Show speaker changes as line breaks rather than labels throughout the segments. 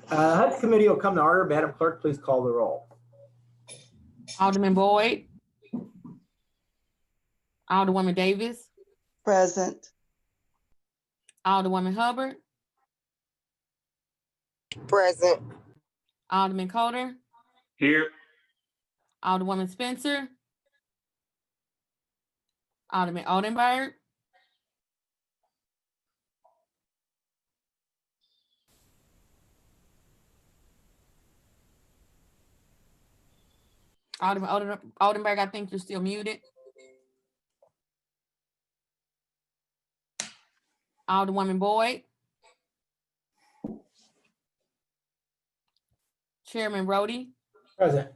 HUD committee will come to order. Madam Clerk, please call the roll.
Alderman Boyd. Alderwoman Davis.
Present.
Alderwoman Hubbard.
Present.
Alderman Coder.
Here.
Alderwoman Spencer. Alderman Oldenburg. Alderman Oldenburg, I think you're still muted. Alderwoman Boyd. Chairman Rhodey.
Present.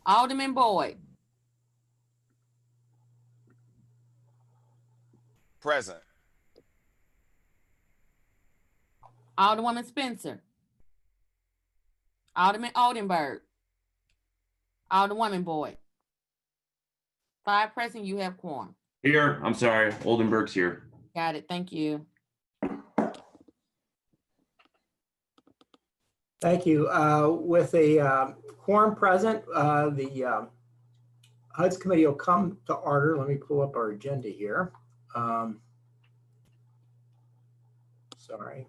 Alderman Boyd.
Present.
Alderwoman Spencer. Alderman Oldenburg. Alderwoman Boyd. 5 present, you have quorum.
Here. I'm sorry. Oldenburg's here.
Got it, thank you.
Thank you. With a quorum present, the HUD's committee will come to order. Let me pull up our agenda here. Sorry.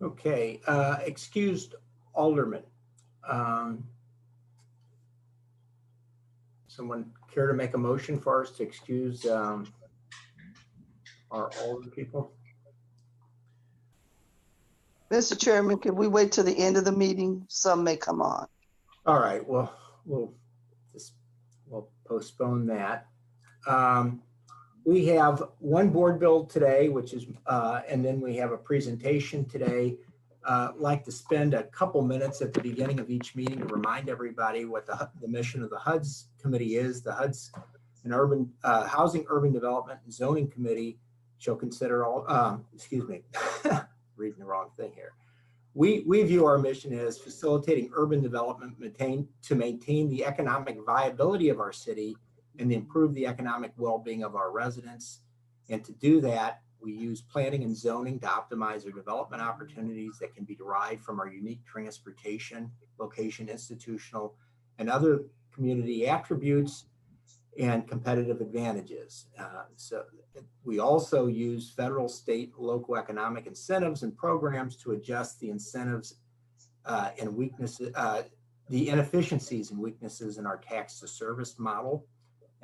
Okay, excused alderman. Someone care to make a motion for us to excuse our older people?
Mr. Chairman, can we wait till the end of the meeting? Some may come on.
All right, well, we'll postpone that. We have one board bill today, which is, and then we have a presentation today. I'd like to spend a couple minutes at the beginning of each meeting to remind everybody what the mission of the HUD's committee is. The HUD's an urban housing, urban development, and zoning committee shall consider all, excuse me, reading the wrong thing here. We view our mission as facilitating urban development to maintain the economic viability of our city and improve the economic well-being of our residents. And to do that, we use planning and zoning to optimize our development opportunities that can be derived from our unique transportation, location, institutional, and other community attributes and competitive advantages. So we also use federal, state, local economic incentives and programs to adjust the incentives and weaknesses, the inefficiencies and weaknesses in our tax to service model.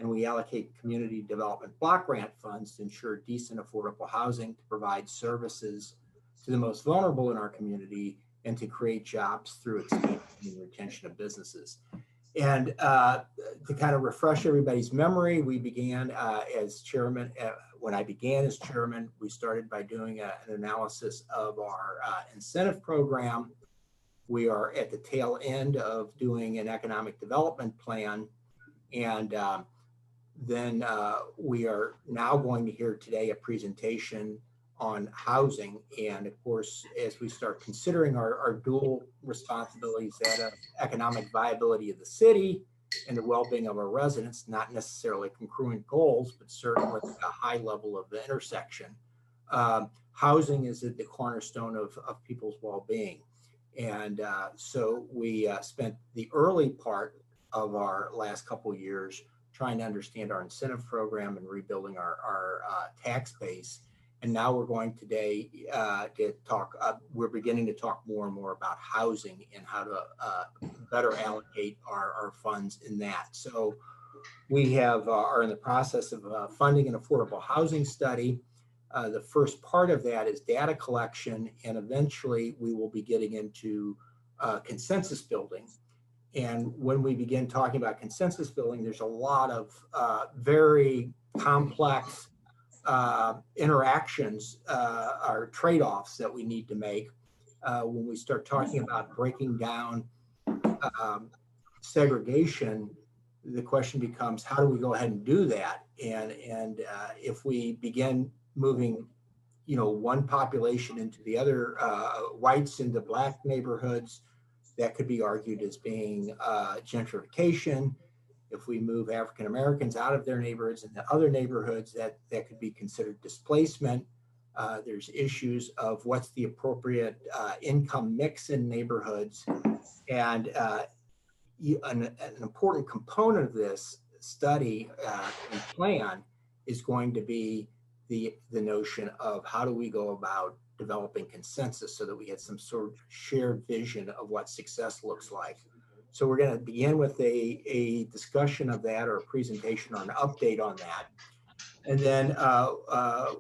And we allocate community development block grant funds to ensure decent, affordable housing, to provide services to the most vulnerable in our community, and to create jobs through expansion and retention of businesses. And to kind of refresh everybody's memory, we began as chairman. When I began as chairman, we started by doing an analysis of our incentive program. We are at the tail end of doing an economic development plan. And then we are now going to hear today a presentation on housing. And of course, as we start considering our dual responsibilities, that of economic viability of the city and the well-being of our residents, not necessarily congruent goals, but certainly a high level of the intersection. Housing is at the cornerstone of people's well-being. And so we spent the early part of our last couple of years trying to understand our incentive program and rebuilding our tax base. And now we're going today to talk, we're beginning to talk more and more about housing and how to better allocate our funds in that. So we have are in the process of funding an affordable housing study. The first part of that is data collection, and eventually we will be getting into consensus building. And when we begin talking about consensus building, there's a lot of very complex interactions or trade-offs that we need to make when we start talking about breaking down segregation. The question becomes, how do we go ahead and do that? And if we begin moving, one population into the other, whites into black neighborhoods, that could be argued as being gentrification. If we move African Americans out of their neighborhoods into other neighborhoods, that could be considered displacement. There's issues of what's the appropriate income mix in neighborhoods. And an important component of this study and plan is going to be the notion of how do we go about developing consensus so that we get some sort of shared vision of what success looks like. So we're going to begin with a discussion of that, or a presentation or an update on that. And then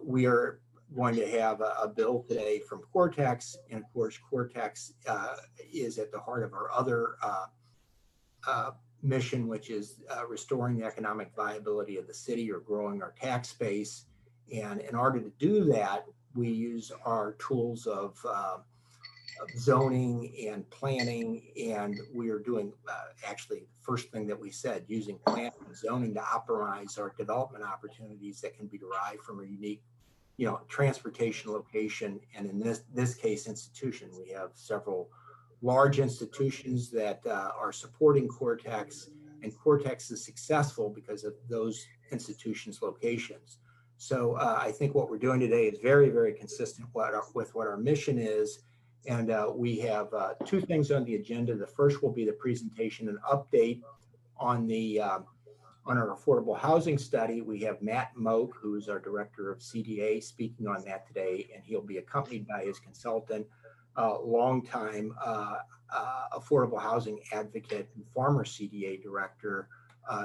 we are going to have a bill today from Cortex. And of course, Cortex is at the heart of our other mission, which is restoring the economic viability of the city, or growing our tax base. And in order to do that, we use our tools of zoning and planning, and we are doing actually the first thing that we said, using planning and zoning to optimize our development opportunities that can be derived from a unique, transportation location, and in this case, institution. We have several large institutions that are supporting Cortex, and Cortex is successful because of those institutions' locations. So I think what we're doing today is very, very consistent with what our mission is. And we have two things on the agenda. The first will be the presentation and update on our affordable housing study. We have Matt Moak, who is our director of CDA, speaking on that today, and he'll be accompanied by his consultant, longtime affordable housing advocate and former CDA director,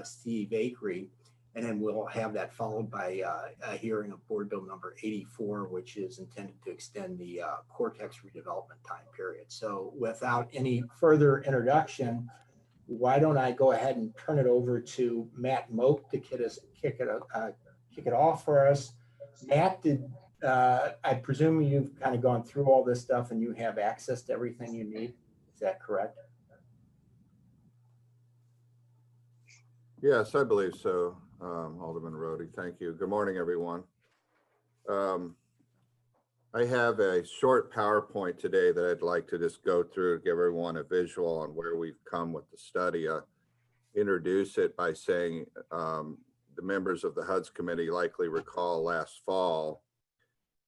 Steve Akery. And then we'll have that followed by a hearing of Board Bill number 84, which is intended to extend the Cortex redevelopment time period. So without any further introduction, why don't I go ahead and turn it over to Matt Moak to kick it off for us. Matt, I presume you've kind of gone through all this stuff and you have access to everything you need. Is that correct?
Yes, I believe so. Alderman Rhodey, thank you. Good morning, everyone. I have a short PowerPoint today that I'd like to just go through to give everyone a visual on where we've come with the study. Introduce it by saying the members of the HUD's committee likely recall last fall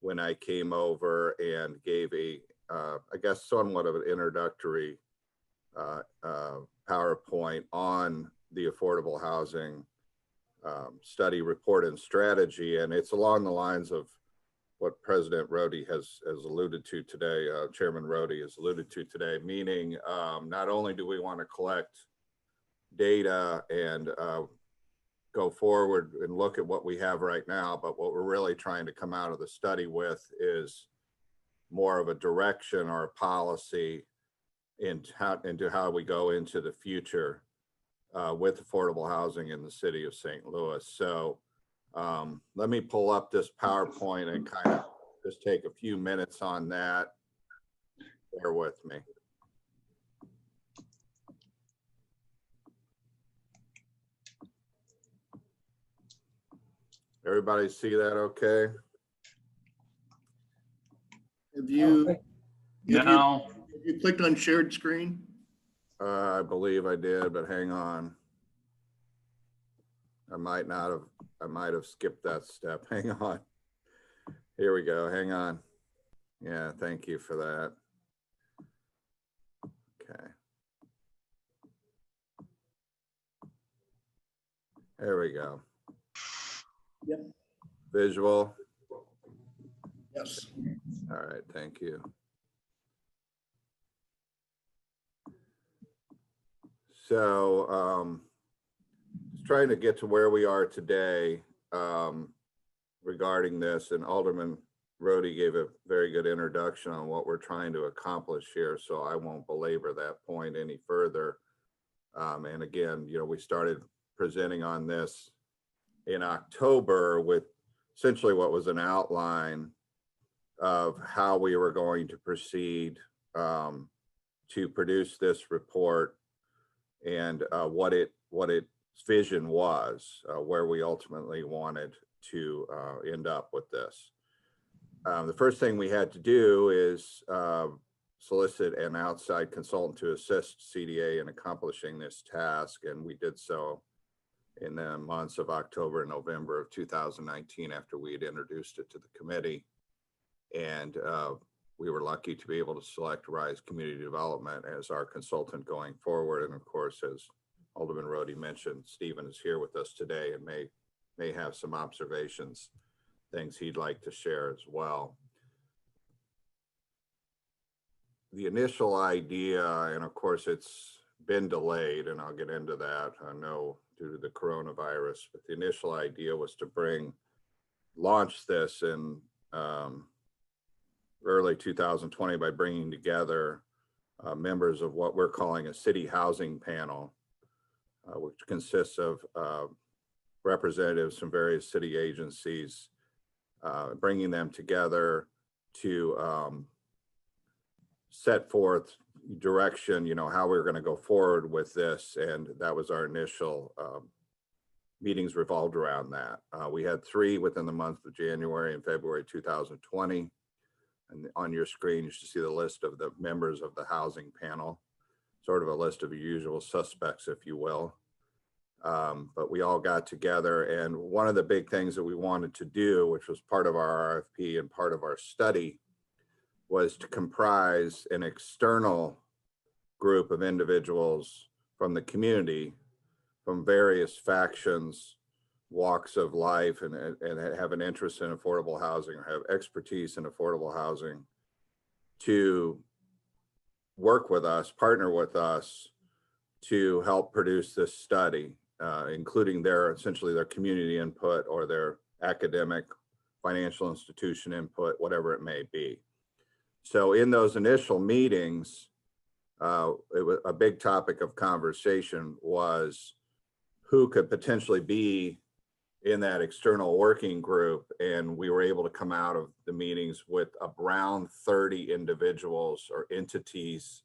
when I came over and gave I guess somewhat of an introductory PowerPoint on the affordable housing study report and strategy, and it's along the lines of what President Rhodey has alluded to today, Chairman Rhodey has alluded to today, meaning not only do we want to collect data and go forward and look at what we have right now, but what we're really trying to come out of the study with is more of a direction or a policy into how we go into the future with affordable housing in the city of St. Louis. So let me pull up this PowerPoint and kind of just take a few minutes on that. Bear with me. Everybody see that okay?
Have you
No.
clicked on shared screen?
I believe I did, but hang on. I might have skipped that step. Hang on. Here we go. Hang on. Yeah, thank you for that. Okay. There we go.
Yep.
Visual.
Yes.
All right, thank you. So just trying to get to where we are today regarding this, and Alderman Rhodey gave a very good introduction on what we're trying to accomplish here, so I won't belabor that point any further. And again, we started presenting on this in October with essentially what was an outline of how we were going to proceed to produce this report and what its vision was, where we ultimately wanted to end up with this. The first thing we had to do is solicit an outside consultant to assist CDA in accomplishing this task. And we did so in the months of October and November of 2019 after we had introduced it to the committee. And we were lucky to be able to select Rise Community Development as our consultant going forward. And of course, as Alderman Rohde mentioned, Stephen is here with us today and may have some observations, things he'd like to share as well. The initial idea, and of course it's been delayed, and I'll get into that, I know due to the coronavirus, but the initial idea was to launch this in early 2020 by bringing together members of what we're calling a city housing panel, which consists of representatives from various city agencies, bringing them together to set forth direction, how we're going to go forward with this. And that was our initial meetings revolved around that. We had 3 within the month of January and February 2020. And on your screen, you should see the list of the members of the housing panel, sort of a list of usual suspects, if you will. But we all got together, and one of the big things that we wanted to do, which was part of our RFP and part of our study, was to comprise an external group of individuals from the community, from various factions, walks of life, and have an interest in affordable housing or have expertise in affordable housing, to work with us, partner with us to help produce this study, including essentially their community input or their academic, financial institution input, whatever it may be. So in those initial meetings, it was a big topic of conversation was who could potentially be in that external working group. And we were able to come out of the meetings with around 30 individuals or entities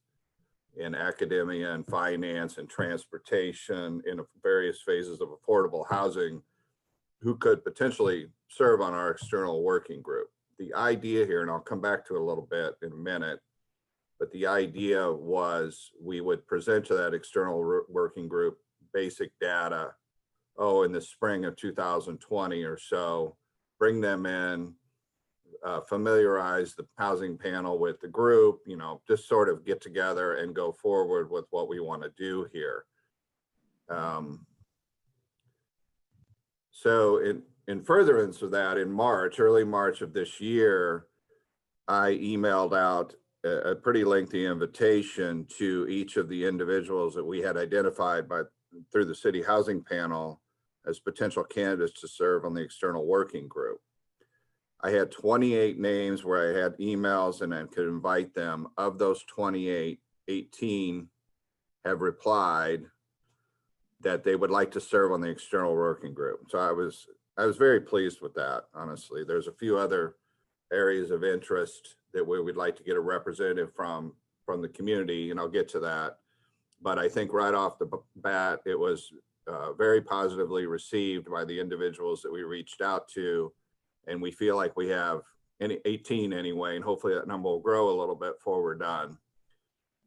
in academia and finance and transportation in various phases of affordable housing who could potentially serve on our external working group. The idea here, and I'll come back to it a little bit in a minute, but the idea was we would present to that external working group basic data, in the spring of 2020 or so, bring them in, familiarize the housing panel with the group, just sort of get together and go forward with what we want to do here. So in furtherance of that, in early March of this year, I emailed out a pretty lengthy invitation to each of the individuals that we had identified through the city housing panel as potential candidates to serve on the external working group. I had 28 names where I had emails and I could invite them. Of those 28, 18 have replied that they would like to serve on the external working group. So I was very pleased with that, honestly. There's a few other areas of interest that we would like to get a representative from the community, and I'll get to that. But I think right off the bat, it was very positively received by the individuals that we reached out to. And we feel like we have 18 anyway, and hopefully that number will grow a little bit before we're done.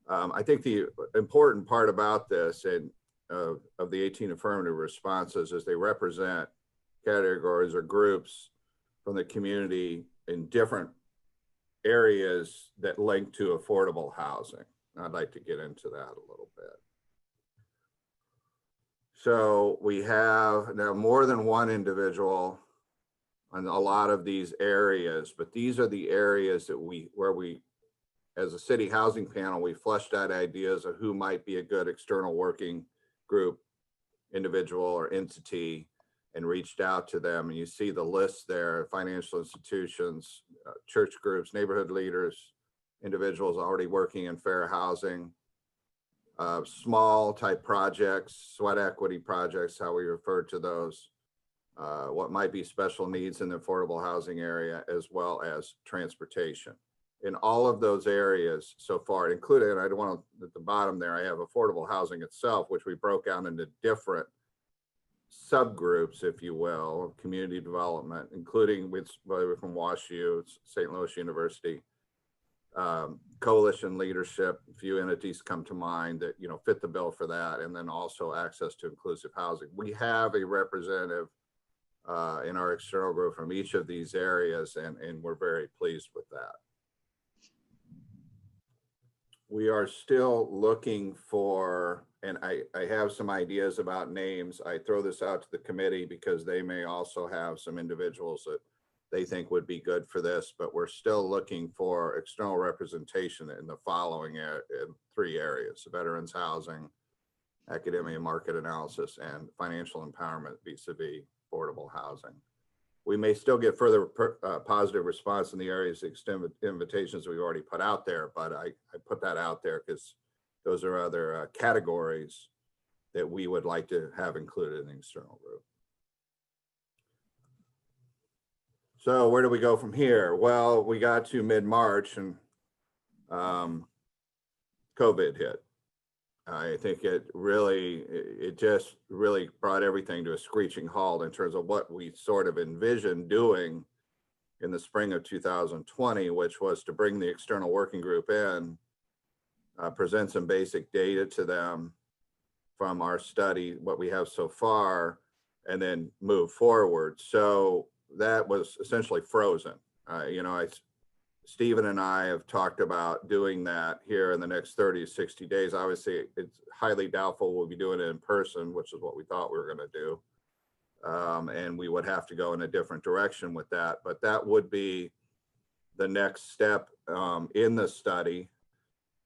I think the important part about this and of the 18 affirmative responses is they represent categories or groups from the community in different areas that link to affordable housing. I'd like to get into that a little bit. So we have now more than one individual on a lot of these areas, but these are the areas that where we, as a city housing panel, we fleshed out ideas of who might be a good external working group, individual or entity, and reached out to them. And you see the list there: financial institutions, church groups, neighborhood leaders, individuals already working in fair housing, small type projects, sweat equity projects, how we refer to those, what might be special needs in the affordable housing area, as well as transportation. In all of those areas so far, including, and I don't want to, at the bottom there, I have affordable housing itself, which we broke out into different subgroups, if you will, community development, including with from WashU, St. Louis University, coalition leadership, a few entities come to mind that, fit the bill for that. And then also access to inclusive housing. We have a representative in our external group from each of these areas, and we're very pleased with that. We are still looking for, and I have some ideas about names. I throw this out to the committee because they may also have some individuals that they think would be good for this, but we're still looking for external representation in the following in 3 areas: veterans housing, academia market analysis, and financial empowerment vis-a-vis affordable housing. We may still get further positive response in the areas of extended invitations we've already put out there, but I put that out there because those are other categories that we would like to have included in the external group. So where do we go from here? Well, we got to mid-March and COVID hit. I think it just really brought everything to a screeching halt in terms of what we sort of envisioned doing in the spring of 2020, which was to bring the external working group in, present some basic data to them from our study, what we have so far, and then move forward. So that was essentially frozen. Stephen and I have talked about doing that here in the next 30 to 60 days. Obviously, it's highly doubtful we'll be doing it in person, which is what we thought we were going to do. And we would have to go in a different direction with that. But that would be the next step in the study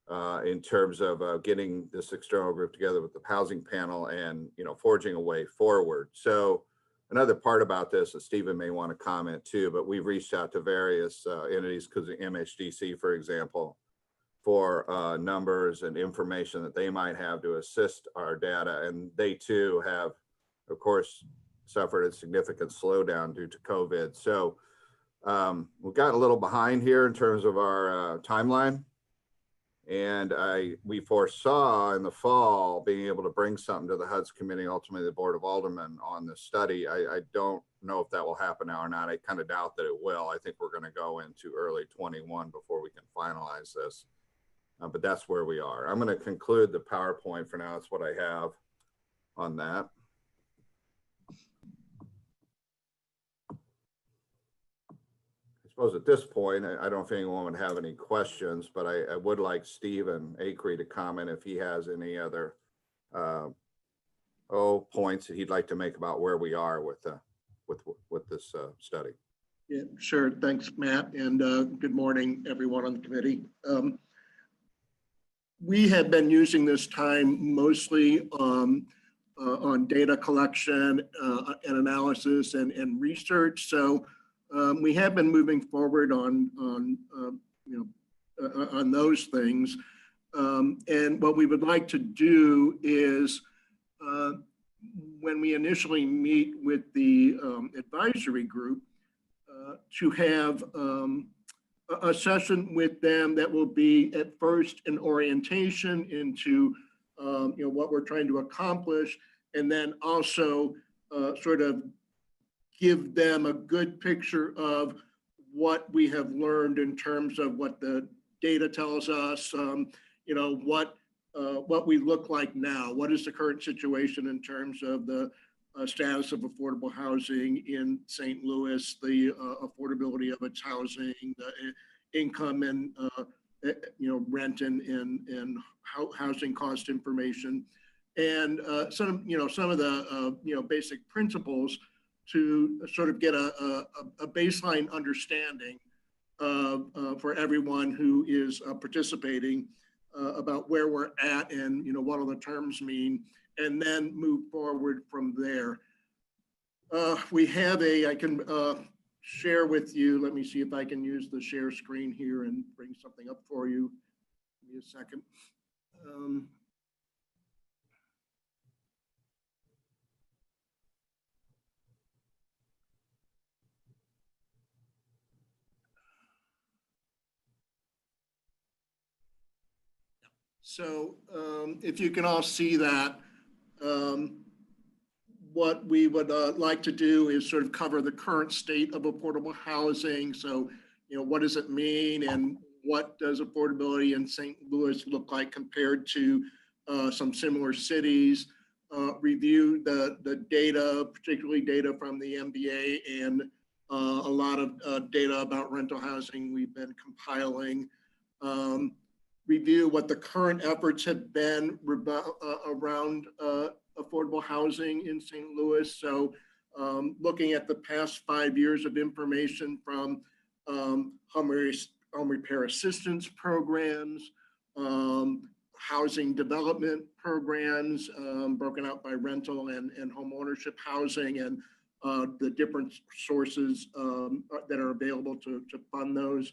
in terms of getting this external group together with the housing panel and, forging a way forward. So another part about this, and Stephen may want to comment too, but we've reached out to various entities, because the MHDC, for example, for numbers and information that they might have to assist our data. And they too have, of course, suffered a significant slowdown due to COVID. So we've gotten a little behind here in terms of our timeline. And we foresaw in the fall being able to bring something to the HUD's committee, ultimately the Board of Aldermen, on this study. I don't know if that will happen now or not. I kind of doubt that it will. I think we're going to go into early 21 before we can finalize this. But that's where we are. I'm going to conclude the PowerPoint for now. That's what I have on that. I suppose at this point, I don't know if anyone would have any questions, but I would like Stephen Acree to comment if he has any other points that he'd like to make about where we are with this study.
Yeah, sure. Thanks, Matt. And good morning, everyone on the committee. We have been using this time mostly on data collection and analysis and research. So we have been moving forward on those things. And what we would like to do is when we initially meet with the advisory group, to have a session with them that will be at first an orientation into what we're trying to accomplish, and then also sort of give them a good picture of what we have learned in terms of what the data tells us, what we look like now, what is the current situation in terms of the status of affordable housing in St. Louis, the affordability of its housing, the income and rent and housing cost information, and some of the basic principles to sort of get a baseline understanding for everyone who is participating about where we're at and what all the terms mean, and then move forward from there. We have I can share with you, let me see if I can use the share screen here and bring something up for you. Give me a second. So if you can all see that, what we would like to do is sort of cover the current state of affordable housing. So, what does it mean and what does affordability in St. Louis look like compared to some similar cities, review the data, particularly data from the MBA and a lot of data about rental housing we've been compiling, review what the current efforts have been around affordable housing in St. Louis. So looking at the past 5 years of information from home repair assistance programs, housing development programs, broken out by rental and home ownership housing, and the different sources that are available to fund those.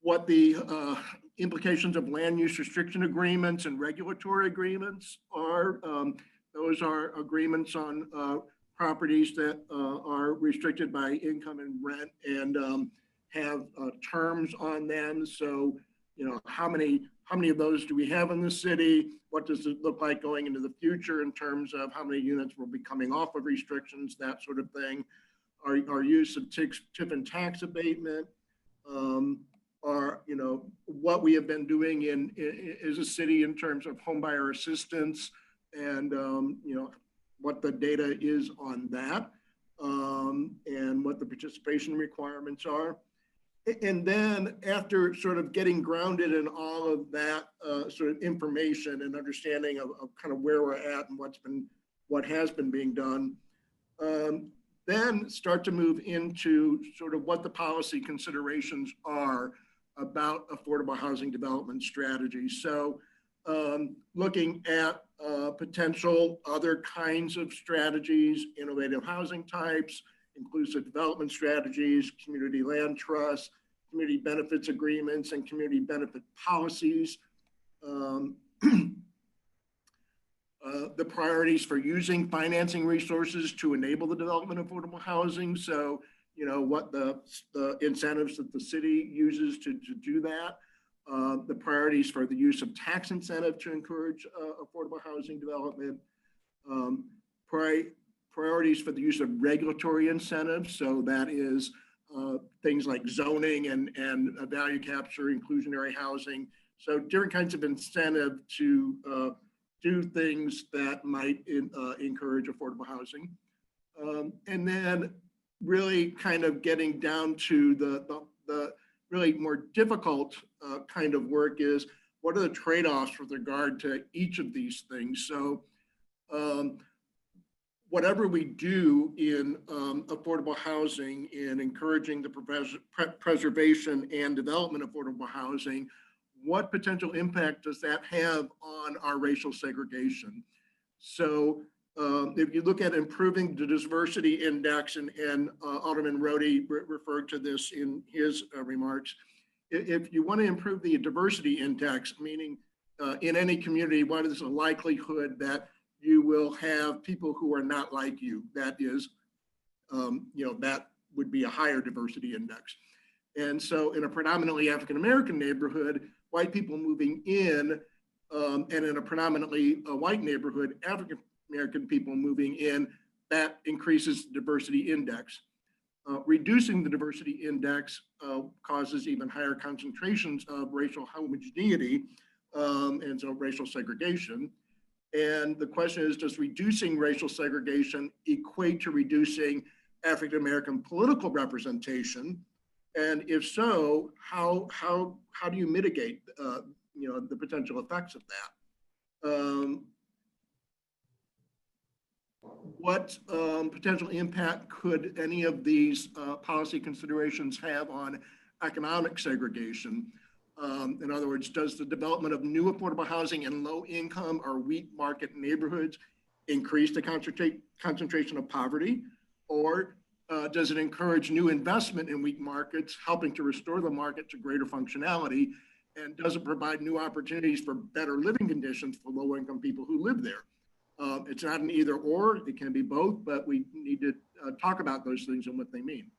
What the implications of land use restriction agreements and regulatory agreements are. Those are agreements on properties that are restricted by income and rent and have terms on them. So, how many of those do we have in the city? What does it look like going into the future in terms of how many units will be coming off of restrictions, that sort of thing? Our use of TIF and tax abatement, are, what we have been doing as a city in terms of home buyer assistance and, what the data is on that, and what the participation requirements are. And then after sort of getting grounded in all of that sort of information and understanding of kind of where we're at and what has been being done, then start to move into sort of what the policy considerations are about affordable housing development strategies. So looking at potential other kinds of strategies, innovative housing types, inclusive development strategies, community land trusts, community benefits agreements, and community benefit policies. The priorities for using financing resources to enable the development of affordable housing. So, what the incentives that the city uses to do that. The priorities for the use of tax incentive to encourage affordable housing development. Priorities for the use of regulatory incentives. So that is things like zoning and value capture, inclusionary housing. So different kinds of incentive to do things that might encourage affordable housing. And then really kind of getting down to the really more difficult kind of work is what are the trade-offs with regard to each of these things. So whatever we do in affordable housing in encouraging the preservation and development of affordable housing, what potential impact does that have on our racial segregation? So if you look at improving the diversity index, and Alderman Rohde referred to this in his remarks, if you want to improve the diversity index, meaning in any community, what is the likelihood that you will have people who are not like you? That is, that would be a higher diversity index. And so in a predominantly African-American neighborhood, white people moving in, and in a predominantly white neighborhood, African-American people moving in, that increases the diversity index. Reducing the diversity index causes even higher concentrations of racial homogeneity, and so racial segregation. And the question is, does reducing racial segregation equate to reducing African-American political representation? And if so, how do you mitigate the potential effects of that? What potential impact could any of these policy considerations have on economic segregation? In other words, does the development of new affordable housing in low income or weak market neighborhoods increase the concentration of poverty? Or does it encourage new investment in weak markets, helping to restore the market to greater functionality? And does it provide new opportunities for better living conditions for low income people who live there? It's not an either or, it can be both, but we need to talk about those things and what they mean.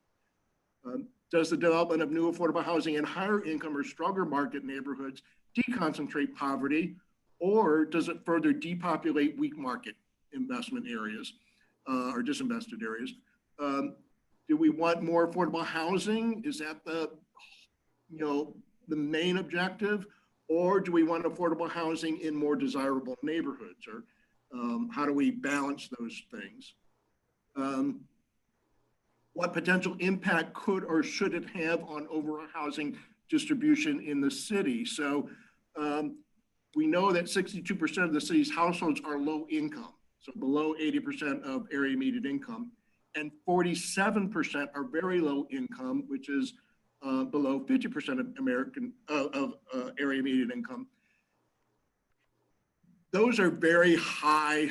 Does the development of new affordable housing in higher income or stronger market neighborhoods deconcentrate poverty, or does it further depopulate weak market investment areas or disinvested areas? Do we want more affordable housing? Is that the the main objective, or do we want affordable housing in more desirable neighborhoods, or how do we balance those things? What potential impact could or should it have on overall housing distribution in the city? So we know that 62% of the city's households are low income, so below 80% of area median income, and 47% are very low income, which is below 50% of area median income. Those are very high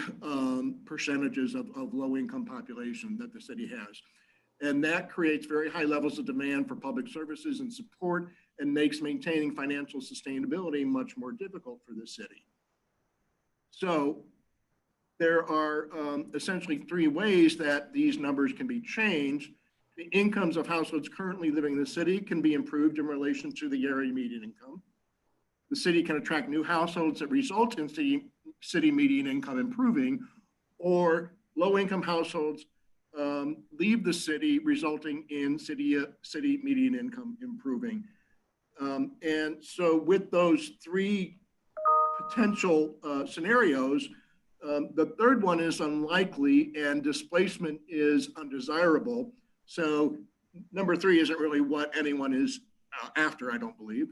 percentages of low income population that the city has. And that creates very high levels of demand for public services and support, and makes maintaining financial sustainability much more difficult for the city. So there are essentially three ways that these numbers can be changed. The incomes of households currently living in the city can be improved in relation to the area median income. The city can attract new households that result in city median income improving, or low income households leave the city, resulting in city median income improving. And so with those three potential scenarios, the third one is unlikely and displacement is undesirable. So number three isn't really what anyone is after, I don't believe.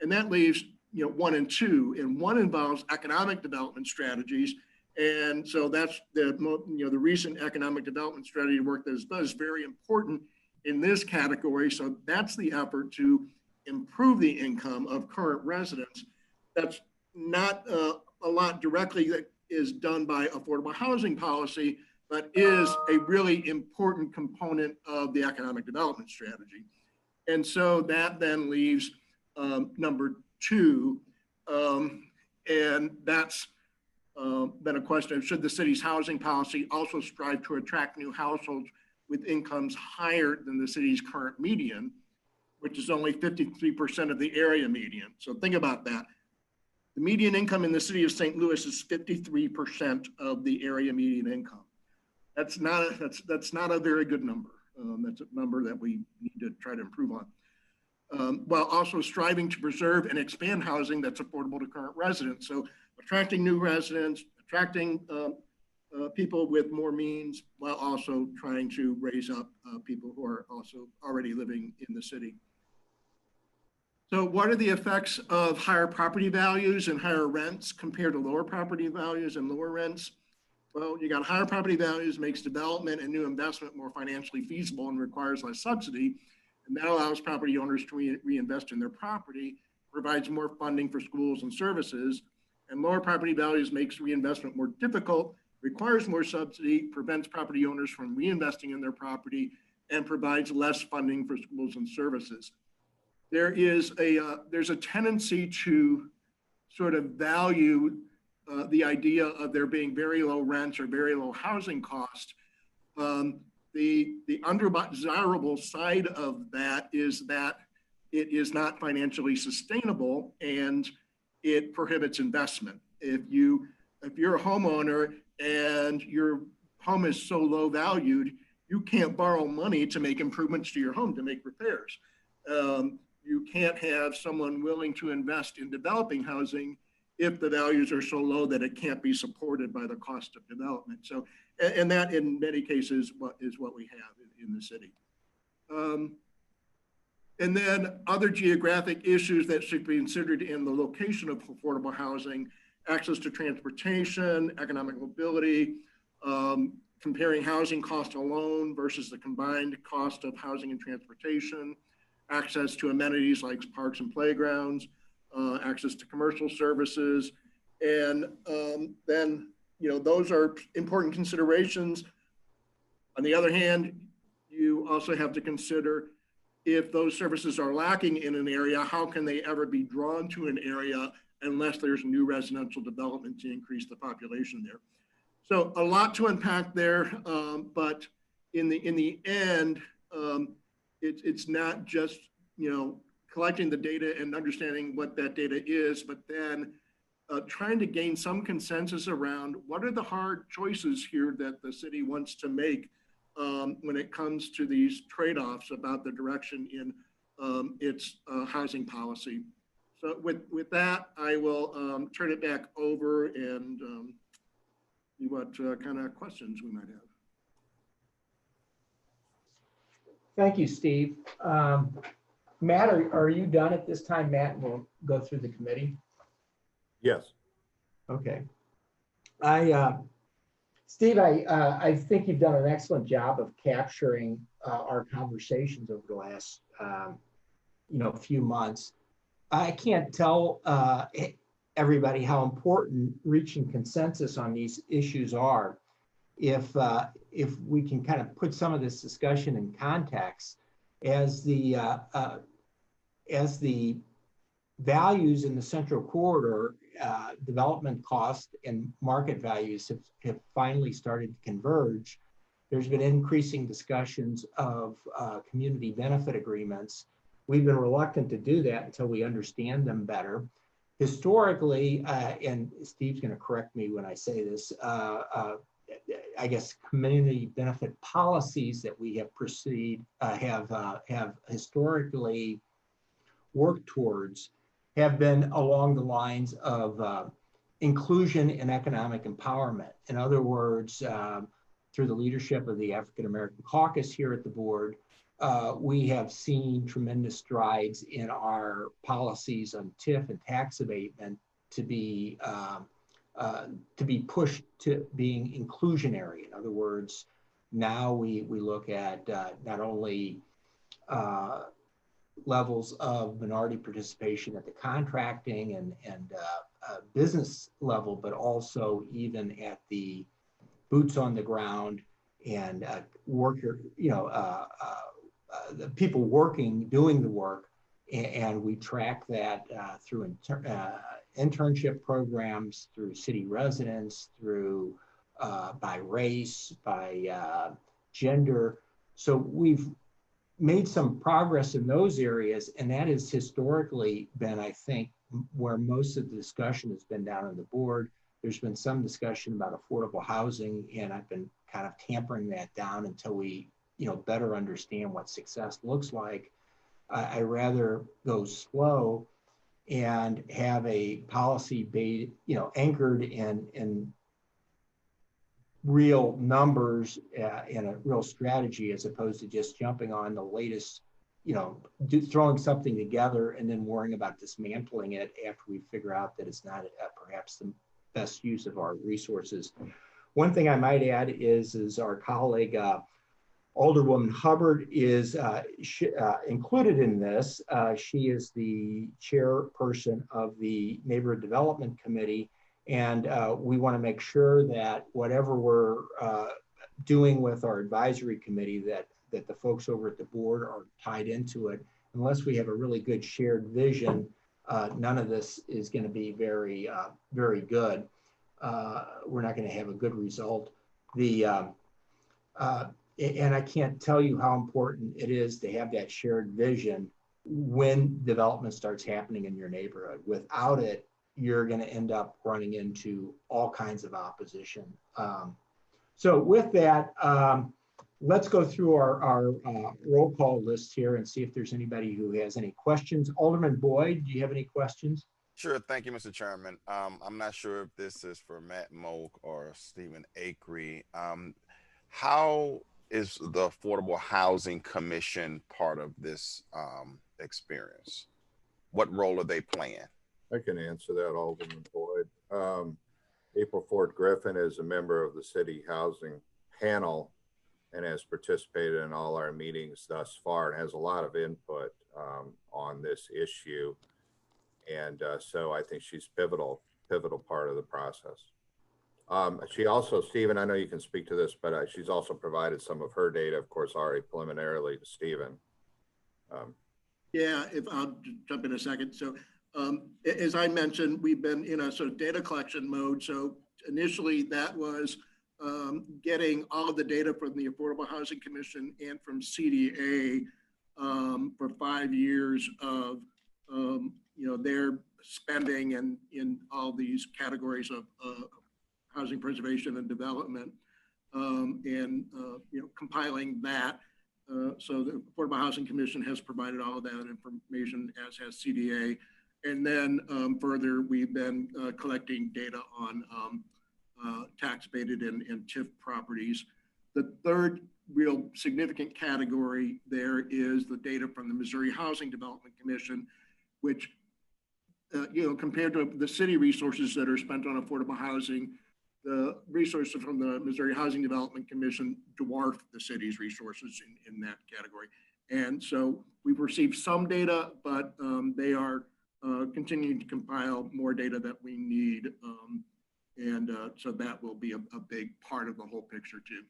And that leaves one and two, and one involves economic development strategies. And so that's the recent economic development strategy work that is done is very important in this category. So that's the effort to improve the income of current residents. That's not a lot directly that is done by affordable housing policy, but is a really important component of the economic development strategy. And so that then leaves number two, and that's been a question of, should the city's housing policy also strive to attract new households with incomes higher than the city's current median, which is only 53% of the area median. So think about that. The median income in the city of St. Louis is 53% of the area median income. That's not a very good number. That's a number that we need to try to improve on, while also striving to preserve and expand housing that's affordable to current residents. So attracting new residents, attracting people with more means, while also trying to raise up people who are also already living in the city. So what are the effects of higher property values and higher rents compared to lower property values and lower rents? Well, you got higher property values makes development and new investment more financially feasible and requires less subsidy. And that allows property owners to reinvest in their property, provides more funding for schools and services. And lower property values makes reinvestment more difficult, requires more subsidy, prevents property owners from reinvesting in their property, and provides less funding for schools and services. There's a tendency to sort of value the idea of there being very low rents or very low housing costs. The undesirable side of that is that it is not financially sustainable and it prohibits investment. If you're a homeowner and your home is so low valued, you can't borrow money to make improvements to your home, to make repairs. You can't have someone willing to invest in developing housing if the values are so low that it can't be supported by the cost of development. So, and that in many cases is what we have in the city. And then other geographic issues that should be considered in the location of affordable housing: access to transportation, economic mobility, comparing housing cost alone versus the combined cost of housing and transportation, access to amenities like parks and playgrounds, access to commercial services. And then, those are important considerations. On the other hand, you also have to consider, if those services are lacking in an area, how can they ever be drawn to an area unless there's new residential development to increase the population there? So a lot to unpack there, but in the end, it's not just collecting the data and understanding what that data is, but then trying to gain some consensus around what are the hard choices here that the city wants to make when it comes to these trade-offs about the direction in its housing policy. So with that, I will turn it back over and see what kind of questions we might have.
Thank you, Steve. Matt, are you done at this time, Matt? We'll go through the committee.
Yes.
Okay. Steve, I think you've done an excellent job of capturing our conversations over the last, few months. I can't tell everybody how important reaching consensus on these issues are. If we can kind of put some of this discussion in context, as the values in the Central Corridor, development cost and market values have finally started to converge. There's been increasing discussions of community benefit agreements. We've been reluctant to do that until we understand them better. Historically, and Steve's going to correct me when I say this, I guess community benefit policies that we have have historically worked towards have been along the lines of inclusion and economic empowerment. In other words, through the leadership of the African American Caucus here at the board, we have seen tremendous strides in our policies on TIF and tax abatement to be pushed to being inclusionary. In other words, now we look at not only levels of minority participation at the contracting and business level, but also even at the boots on the ground and worker, the people working, doing the work. And we track that through internship programs, through city residents, through by race, by gender. So we've made some progress in those areas, and that has historically been, I think, where most of the discussion has been down on the board. There's been some discussion about affordable housing, and I've been kind of tampering that down until we, better understand what success looks like. I rather go slow and have a policy anchored in real numbers and a real strategy, as opposed to just jumping on the latest, throwing something together and then worrying about dismantling it after we figure out that it's not perhaps the best use of our resources. One thing I might add is our colleague, Alderwoman Hubbard is included in this. She is the chairperson of the Neighborhood Development Committee, and we want to make sure that whatever we're doing with our advisory committee, that the folks over at the board are tied into it. Unless we have a really good shared vision, none of this is going to be very, very good. We're not going to have a good result. And I can't tell you how important it is to have that shared vision when development starts happening in your neighborhood. Without it, you're going to end up running into all kinds of opposition. So with that, let's go through our roll call list here and see if there's anybody who has any questions. Alderman Boyd, do you have any questions?
Sure. Thank you, Mr. Chairman. I'm not sure if this is for Matt Moak or Stephen Acree. How is the Affordable Housing Commission part of this experience? What role are they playing?
I can answer that, Alderman Boyd. April Ford Griffin is a member of the City Housing Panel and has participated in all our meetings thus far and has a lot of input on this issue. And so I think she's pivotal part of the process. She also, Stephen, I know you can speak to this, but she's also provided some of her data, of course, already preliminarily to Stephen.
Yeah, if I'll jump in a second. So as I mentioned, we've been in a sort of data collection mode. So initially that was getting all of the data from the Affordable Housing Commission and from CDA for 5 years of their spending and in all these categories of housing preservation and development, and compiling that. So the Affordable Housing Commission has provided all of that information, as has CDA. And then further, we've been collecting data on tax abated and TIF properties. The third real significant category there is the data from the Missouri Housing Development Commission, which, compared to the city resources that are spent on affordable housing, the resources from the Missouri Housing Development Commission dwarf the city's resources in that category. And so we've received some data, but they are continuing to compile more data that we need. So that will be a big part of the whole picture too.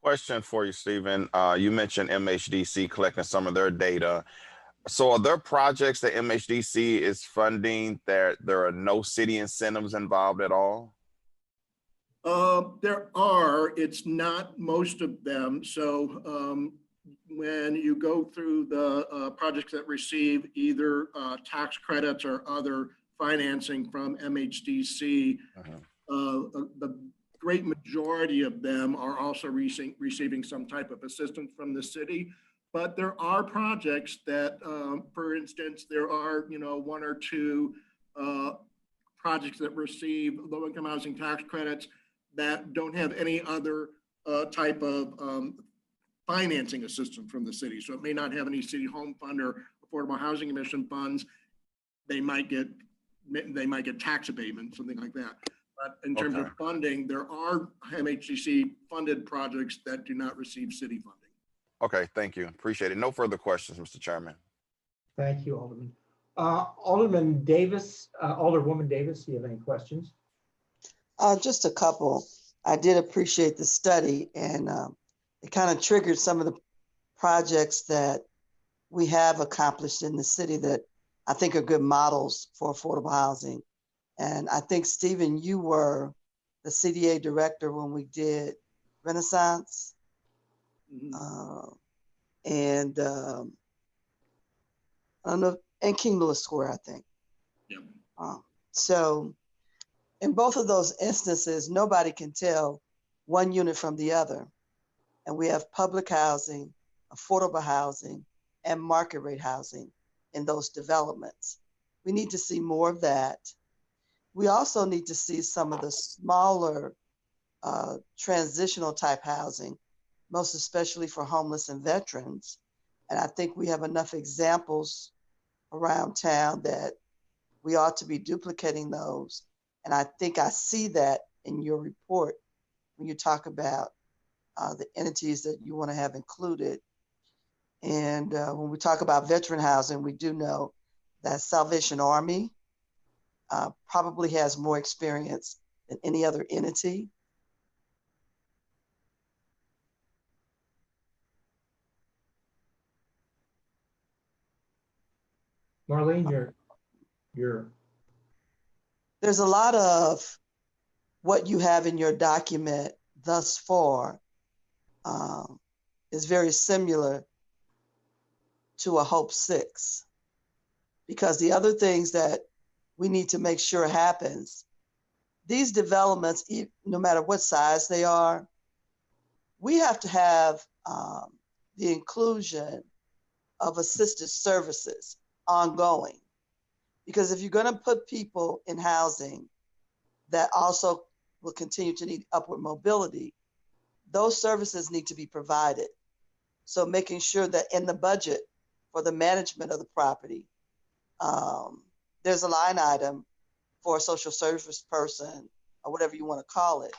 Question for you, Stephen. You mentioned MHDC collecting some of their data. So are there projects that MHDC is funding that there are no city incentives involved at all?
There are, it's not most of them. So when you go through the projects that receive either tax credits or other financing from MHDC, the great majority of them are also receiving some type of assistance from the city. But there are projects that, for instance, there are, one or two projects that receive low-income housing tax credits that don't have any other type of financing assistance from the city. So it may not have any city home fund or Affordable Housing Commission funds. They might get tax abatement, something like that. But in terms of funding, there are MHDC funded projects that do not receive city funding.
Okay, thank you. Appreciate it. No further questions, Mr. Chairman.
Thank you, Alderman. Alderman Davis, Alderwoman Davis, do you have any questions?
Just a couple. I did appreciate the study, and it kind of triggered some of the projects that we have accomplished in the city that I think are good models for affordable housing. And I think, Stephen, you were the CDA director when we did Renaissance. And I don't know, and King Louis Square, I think.
Yeah.
So in both of those instances, nobody can tell one unit from the other. And we have public housing, affordable housing, and market rate housing in those developments. We need to see more of that. We also need to see some of the smaller transitional type housing, most especially for homeless and veterans. And I think we have enough examples around town that we ought to be duplicating those. And I think I see that in your report when you talk about the entities that you want to have included. And when we talk about veteran housing, we do know that Salvation Army probably has more experience than any other entity.
Marlene, you're.
There's a lot of what you have in your document thus far is very similar to a Hope 6, because the other things that we need to make sure happens, these developments, no matter what size they are, we have to have the inclusion of assisted services ongoing. Because if you're going to put people in housing that also will continue to need upward mobility, those services need to be provided. So making sure that in the budget for the management of the property, there's a line item for a social service person or whatever you want to call it,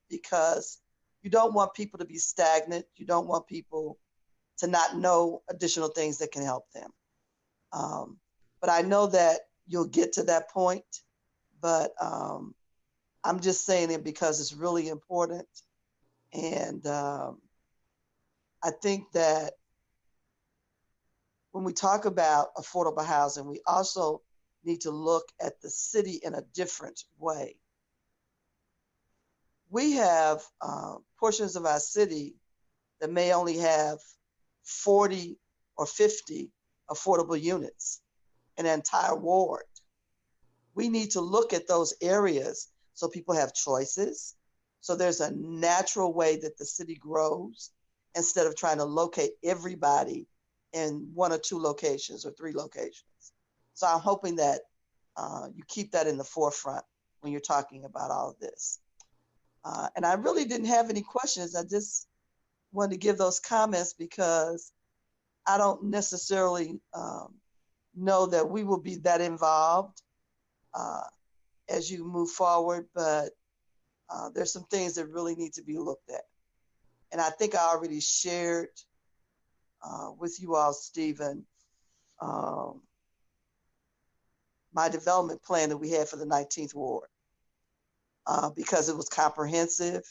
because you don't want people to be stagnant. You don't want people to not know additional things that can help them. But I know that you'll get to that point, but I'm just saying it because it's really important. And I think that when we talk about affordable housing, we also need to look at the city in a different way. We have portions of our city that may only have 40 or 50 affordable units in an entire ward. We need to look at those areas so people have choices. So there's a natural way that the city grows instead of trying to locate everybody in 1 or 2 locations or 3 locations. So I'm hoping that you keep that in the forefront when you're talking about all of this. And I really didn't have any questions. I just wanted to give those comments because I don't necessarily know that we will be that involved as you move forward, but there's some things that really need to be looked at. And I think I already shared with you all, Stephen, my development plan that we had for the 19th Ward. Because it was comprehensive.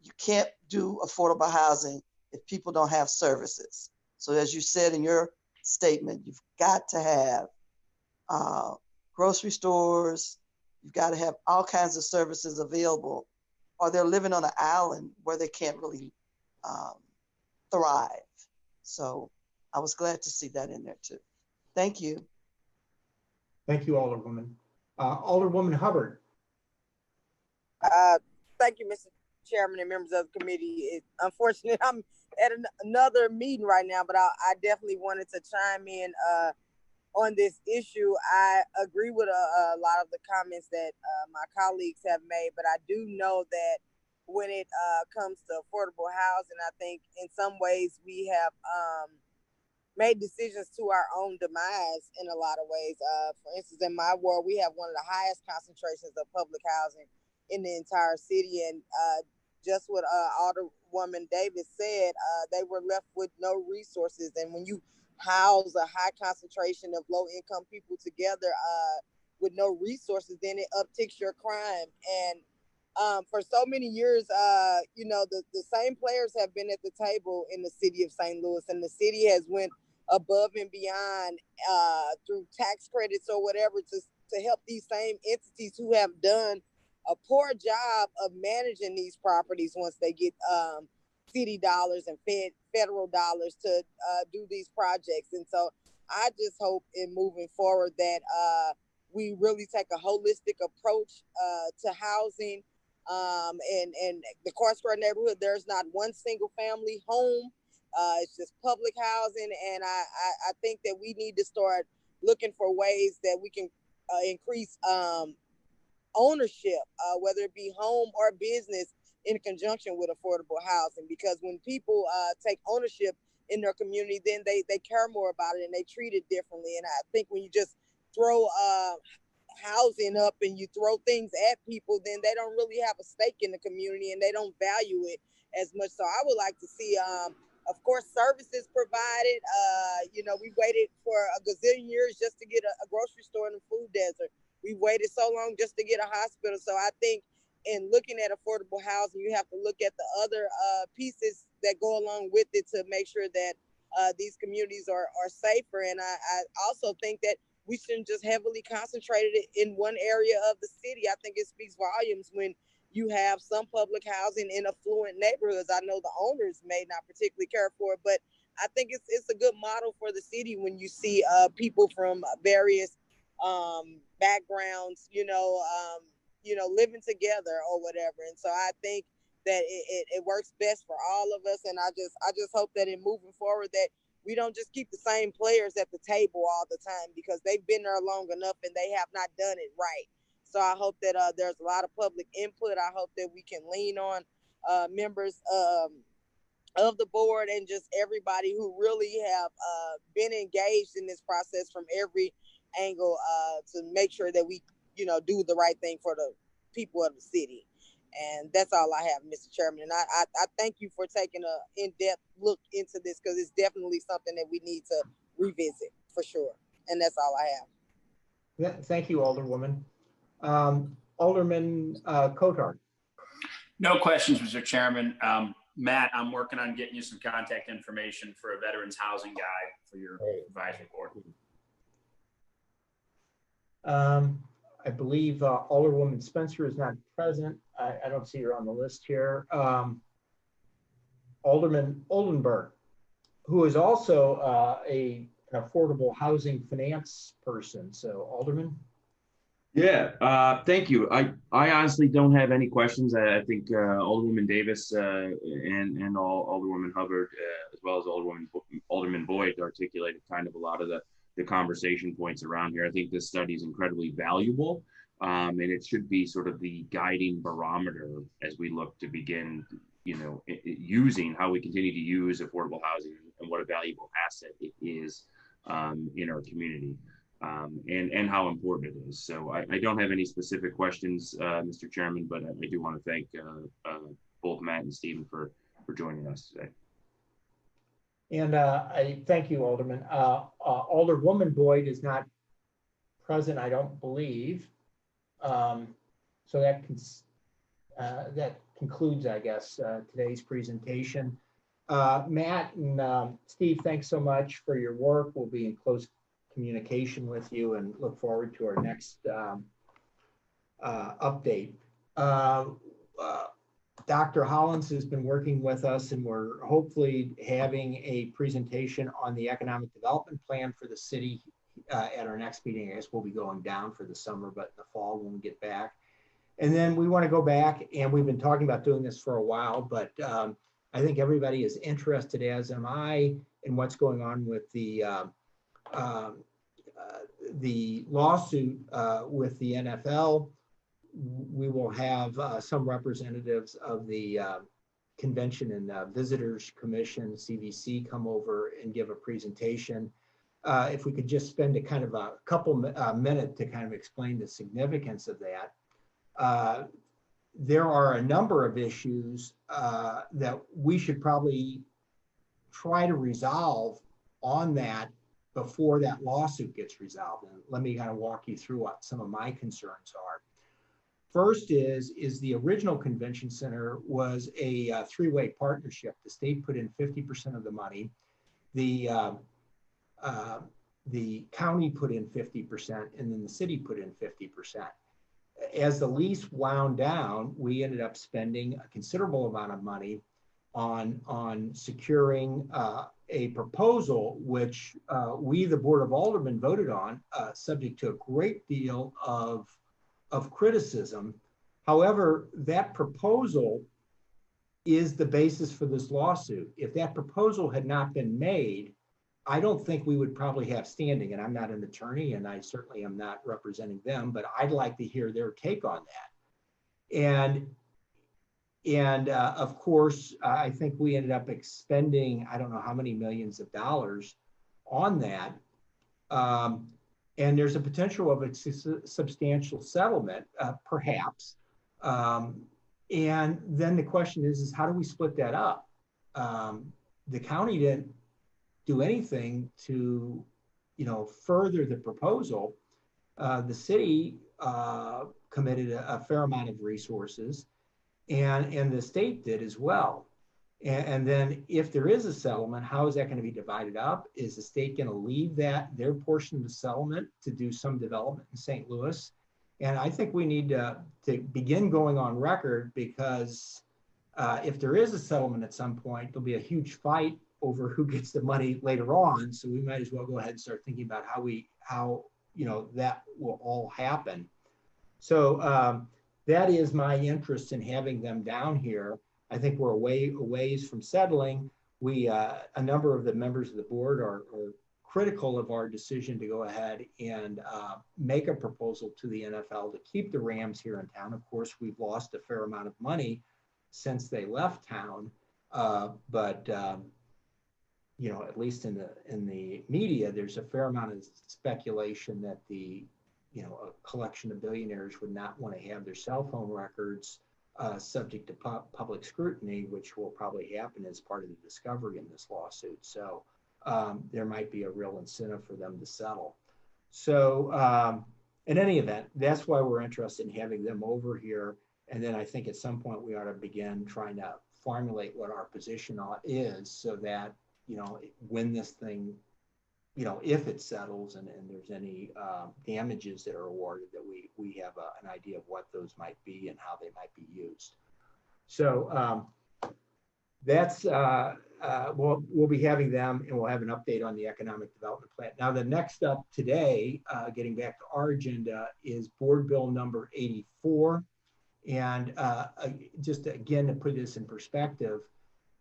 You can't do affordable housing if people don't have services. So as you said in your statement, you've got to have grocery stores, you've got to have all kinds of services available, or they're living on an island where they can't really thrive. So I was glad to see that in there too. Thank you.
Thank you, Alderwoman. Alderwoman Hubbard.
Thank you, Mr. Chairman and members of the committee. Unfortunately, I'm at another meeting right now, but I definitely wanted to chime in on this issue. I agree with a lot of the comments that my colleagues have made, but I do know that when it comes to affordable housing, I think in some ways we have made decisions to our own demise in a lot of ways. For instance, in my ward, we have one of the highest concentrations of public housing in the entire city, and just what Alderwoman Davis said, they were left with no resources. And when you house a high concentration of low-income people together with no resources, then it upticks your crime. And for so many years, you know, the same players have been at the table in the city of St. Louis, and the city has went above and beyond through tax credits or whatever to help these same entities who have done a poor job of managing these properties once they get city dollars and federal dollars to do these projects. And so I just hope in moving forward that we really take a holistic approach to housing. And the Court Square neighborhood, there's not one single family home. It's just public housing. And I think that we need to start looking for ways that we can increase ownership, whether it be home or business, in conjunction with affordable housing. Because when people take ownership in their community, then they care more about it and they treat it differently. And I think when you just throw housing up and you throw things at people, then they don't really have a stake in the community and they don't value it as much. So I would like to see, of course, services provided. You know, we waited for a gazillion years just to get a grocery store in the food desert. We waited so long just to get a hospital. So I think in looking at affordable housing, you have to look at the other pieces that go along with it to make sure that these communities are safer. And I also think that we shouldn't just heavily concentrate it in one area of the city. I think it speaks volumes when you have some public housing in affluent neighborhoods. I know the owners may not particularly care for it, but I think it's a good model for the city when you see people from various backgrounds, you know, living together or whatever. And so I think that it works best for all of us. And I just hope that in moving forward that we don't just keep the same players at the table all the time, because they've been there long enough and they have not done it right. So I hope that there's a lot of public input. I hope that we can lean on members of the board and just everybody who really have been engaged in this process from every angle to make sure that we, do the right thing for the people of the city. And that's all I have, Mr. Chairman. And I thank you for taking an in-depth look into this, because it's definitely something that we need to revisit for sure. And that's all I have.
Yeah, thank you, Alderwoman. Alderman Cotard.
No questions, Mr. Chairman. Matt, I'm working on getting you some contact information for a veterans housing guide for your advisory board.
I believe Alderwoman Spencer is not present. I don't see her on the list here. Alderman Oldenburg, who is also an affordable housing finance person. So Alderman.
Yeah, thank you. I honestly don't have any questions. I think Alderwoman Davis and Alderwoman Hubbard, as well as Alderman Boyd, articulated kind of a lot of the conversation points around here. I think this study is incredibly valuable, and it should be sort of the guiding barometer as we look to begin, using how we continue to use affordable housing and what a valuable asset it is in our community. And how important it is. So I don't have any specific questions, Mr. Chairman, but I do want to thank both Matt and Stephen for joining us today.
And I thank you, Alderman. Alderwoman Boyd is not present, I don't believe. So that concludes, I guess, today's presentation. Matt and Steve, thanks so much for your work. We'll be in close communication with you and look forward to our next update. Dr. Hollins has been working with us, and we're hopefully having a presentation on the economic development plan for the city at our next meeting. I guess we'll be going down for the summer, but in the fall when we get back. And then we want to go back, and we've been talking about doing this for a while, but I think everybody is interested, as am I, in what's going on with the lawsuit with the NFL. We will have some representatives of the Convention and Visitors Commission, CVC, come over and give a presentation. If we could just spend a couple minutes to kind of explain the significance of that. There are a number of issues that we should probably try to resolve on that before that lawsuit gets resolved. And let me kind of walk you through what some of my concerns are. First is the original convention center was a three-way partnership. The state put in 50% of the money. The county put in 50%, and then the city put in 50%. As the lease wound down, we ended up spending a considerable amount of money on securing a proposal which we, the Board of Aldermen, voted on, subject to a great deal of criticism. However, that proposal is the basis for this lawsuit. If that proposal had not been made, I don't think we would probably have standing. And I'm not an attorney, and I certainly am not representing them, but I'd like to hear their take on that. And of course, I think we ended up expending, I don't know how many millions of dollars on that. And there's a potential of a substantial settlement, perhaps. And then the question is how do we split that up? The county didn't do anything to, further the proposal. The city committed a fair amount of resources, and the state did as well. And then if there is a settlement, how is that going to be divided up? Is the state going to leave their portion of the settlement to do some development in St. Louis? And I think we need to begin going on record, because if there is a settlement at some point, there'll be a huge fight over who gets the money later on. So we might as well go ahead and start thinking about how that will all happen. So that is my interest in having them down here. I think we're a ways from settling. A number of the members of the board are critical of our decision to go ahead and make a proposal to the NFL to keep the Rams here in town. Of course, we've lost a fair amount of money since they left town, but at least in the media, there's a fair amount of speculation that a collection of billionaires would not want to have their cell phone records subject to public scrutiny, which will probably happen as part of the discovery in this lawsuit. So there might be a real incentive for them to settle. So in any event, that's why we're interested in having them over here. And then I think at some point we ought to begin trying to formulate what our position is, so that, when this thing, if it settles and there's any damages that are awarded, that we have an idea of what those might be and how they might be used. So that's, we'll be having them, and we'll have an update on the economic development plan. Now, the next up today, getting back to our agenda, is Board Bill number 84. And just again, to put this in perspective,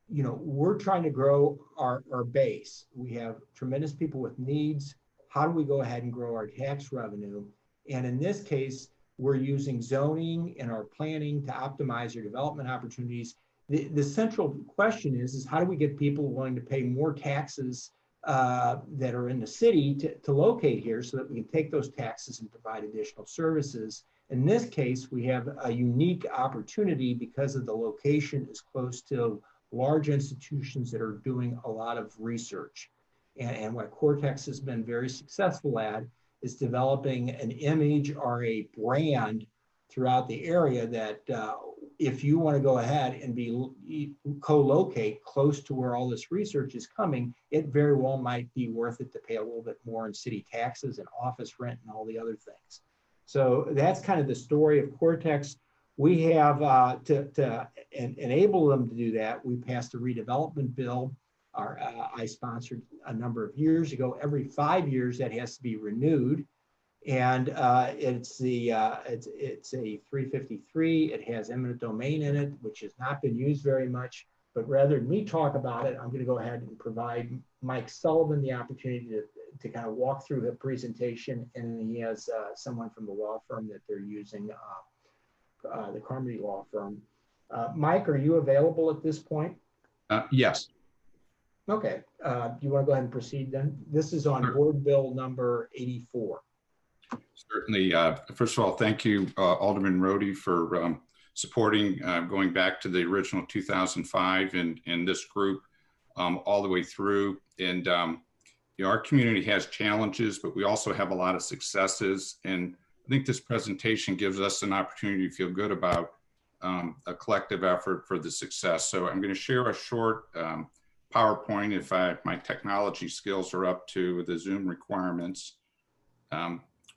we're trying to grow our base. We have tremendous people with needs. How do we go ahead and grow our tax revenue? And in this case, we're using zoning and our planning to optimize your development opportunities. The central question is how do we get people willing to pay more taxes that are in the city to locate here so that we can take those taxes and provide additional services. In this case, we have a unique opportunity because of the location is close to large institutions that are doing a lot of research. And what Cortex has been very successful at is developing an image or a brand throughout the area that if you want to go ahead and co-locate close to where all this research is coming, it very well might be worth it to pay a little bit more in city taxes and office rent and all the other things. So that's kind of the story of Cortex. We have to enable them to do that. We passed a redevelopment bill. I sponsored a number of years ago. Every 5 years that has to be renewed. And it's a 353. It has eminent domain in it, which has not been used very much. But rather than me talk about it, I'm going to go ahead and provide Mike Sullivan the opportunity to kind of walk through the presentation. And he has someone from the law firm that they're using, the Carmody Law Firm. Mike, are you available at this point?
Yes.
Okay. Do you want to go ahead and proceed then? This is on Board Bill number 84.
Certainly. First of all, thank you, Alderman Rohde, for supporting going back to the original 2005 and this group all the way through. And our community has challenges, but we also have a lot of successes. And I think this presentation gives us an opportunity to feel good about a collective effort for the success. So I'm going to share a short PowerPoint if my technology skills are up to the Zoom requirements.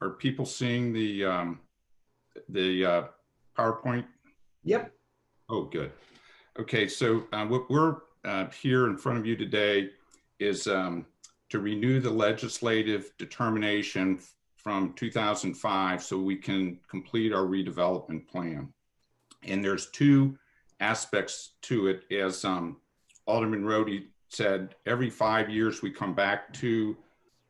Are people seeing the PowerPoint?
Yep.
Oh, good. Okay, so what we're here in front of you today is to renew the legislative determination from 2005 so we can complete our redevelopment plan. And there's two aspects to it. As Alderman Rohde said, every 5 years we come back to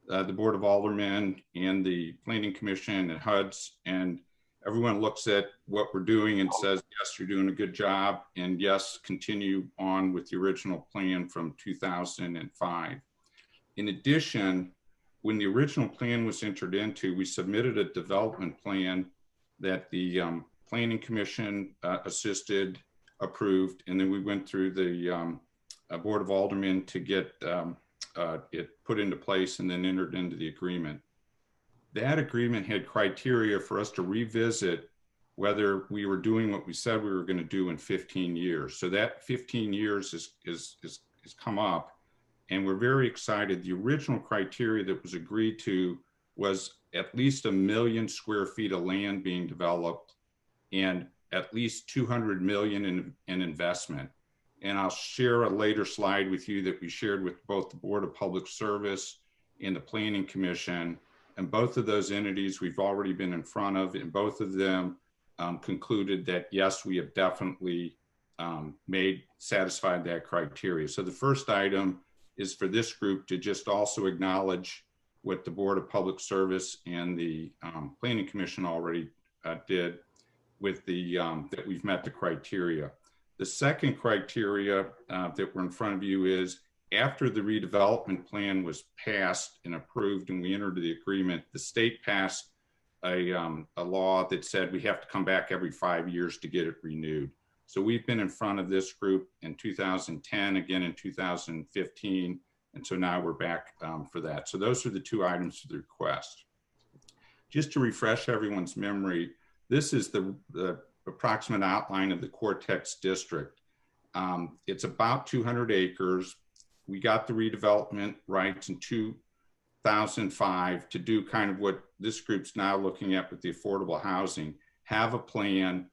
the Board of Aldermen and the Planning Commission and HUDs, and everyone looks at what we're doing and says, yes, you're doing a good job, and yes, continue on with the original plan from 2005. In addition, when the original plan was entered into, we submitted a development plan that the Planning Commission assisted, approved, and then we went through the Board of Aldermen to get it put into place and then entered into the agreement. That agreement had criteria for us to revisit whether we were doing what we said we were going to do in 15 years. So that 15 years is come up, and we're very excited. The original criteria that was agreed to was at least 1 million square feet of land being developed and at least 200 million in investment. And I'll share a later slide with you that we shared with both the Board of Public Service and the Planning Commission. And both of those entities we've already been in front of, and both of them concluded that, yes, we have definitely satisfied that criteria. So the first item is for this group to just also acknowledge what the Board of Public Service and the Planning Commission already did with the, that we've met the criteria. The second criteria that we're in front of you is after the redevelopment plan was passed and approved and we entered the agreement, the state passed a law that said we have to come back every 5 years to get it renewed. So we've been in front of this group in 2010, again in 2015, and so now we're back for that. So those are the two items for the request. Just to refresh everyone's memory, this is the approximate outline of the Cortex district. It's about 200 acres. We got the redevelopment rights in 2005 to do kind of what this group's now looking at with the affordable housing, have a plan,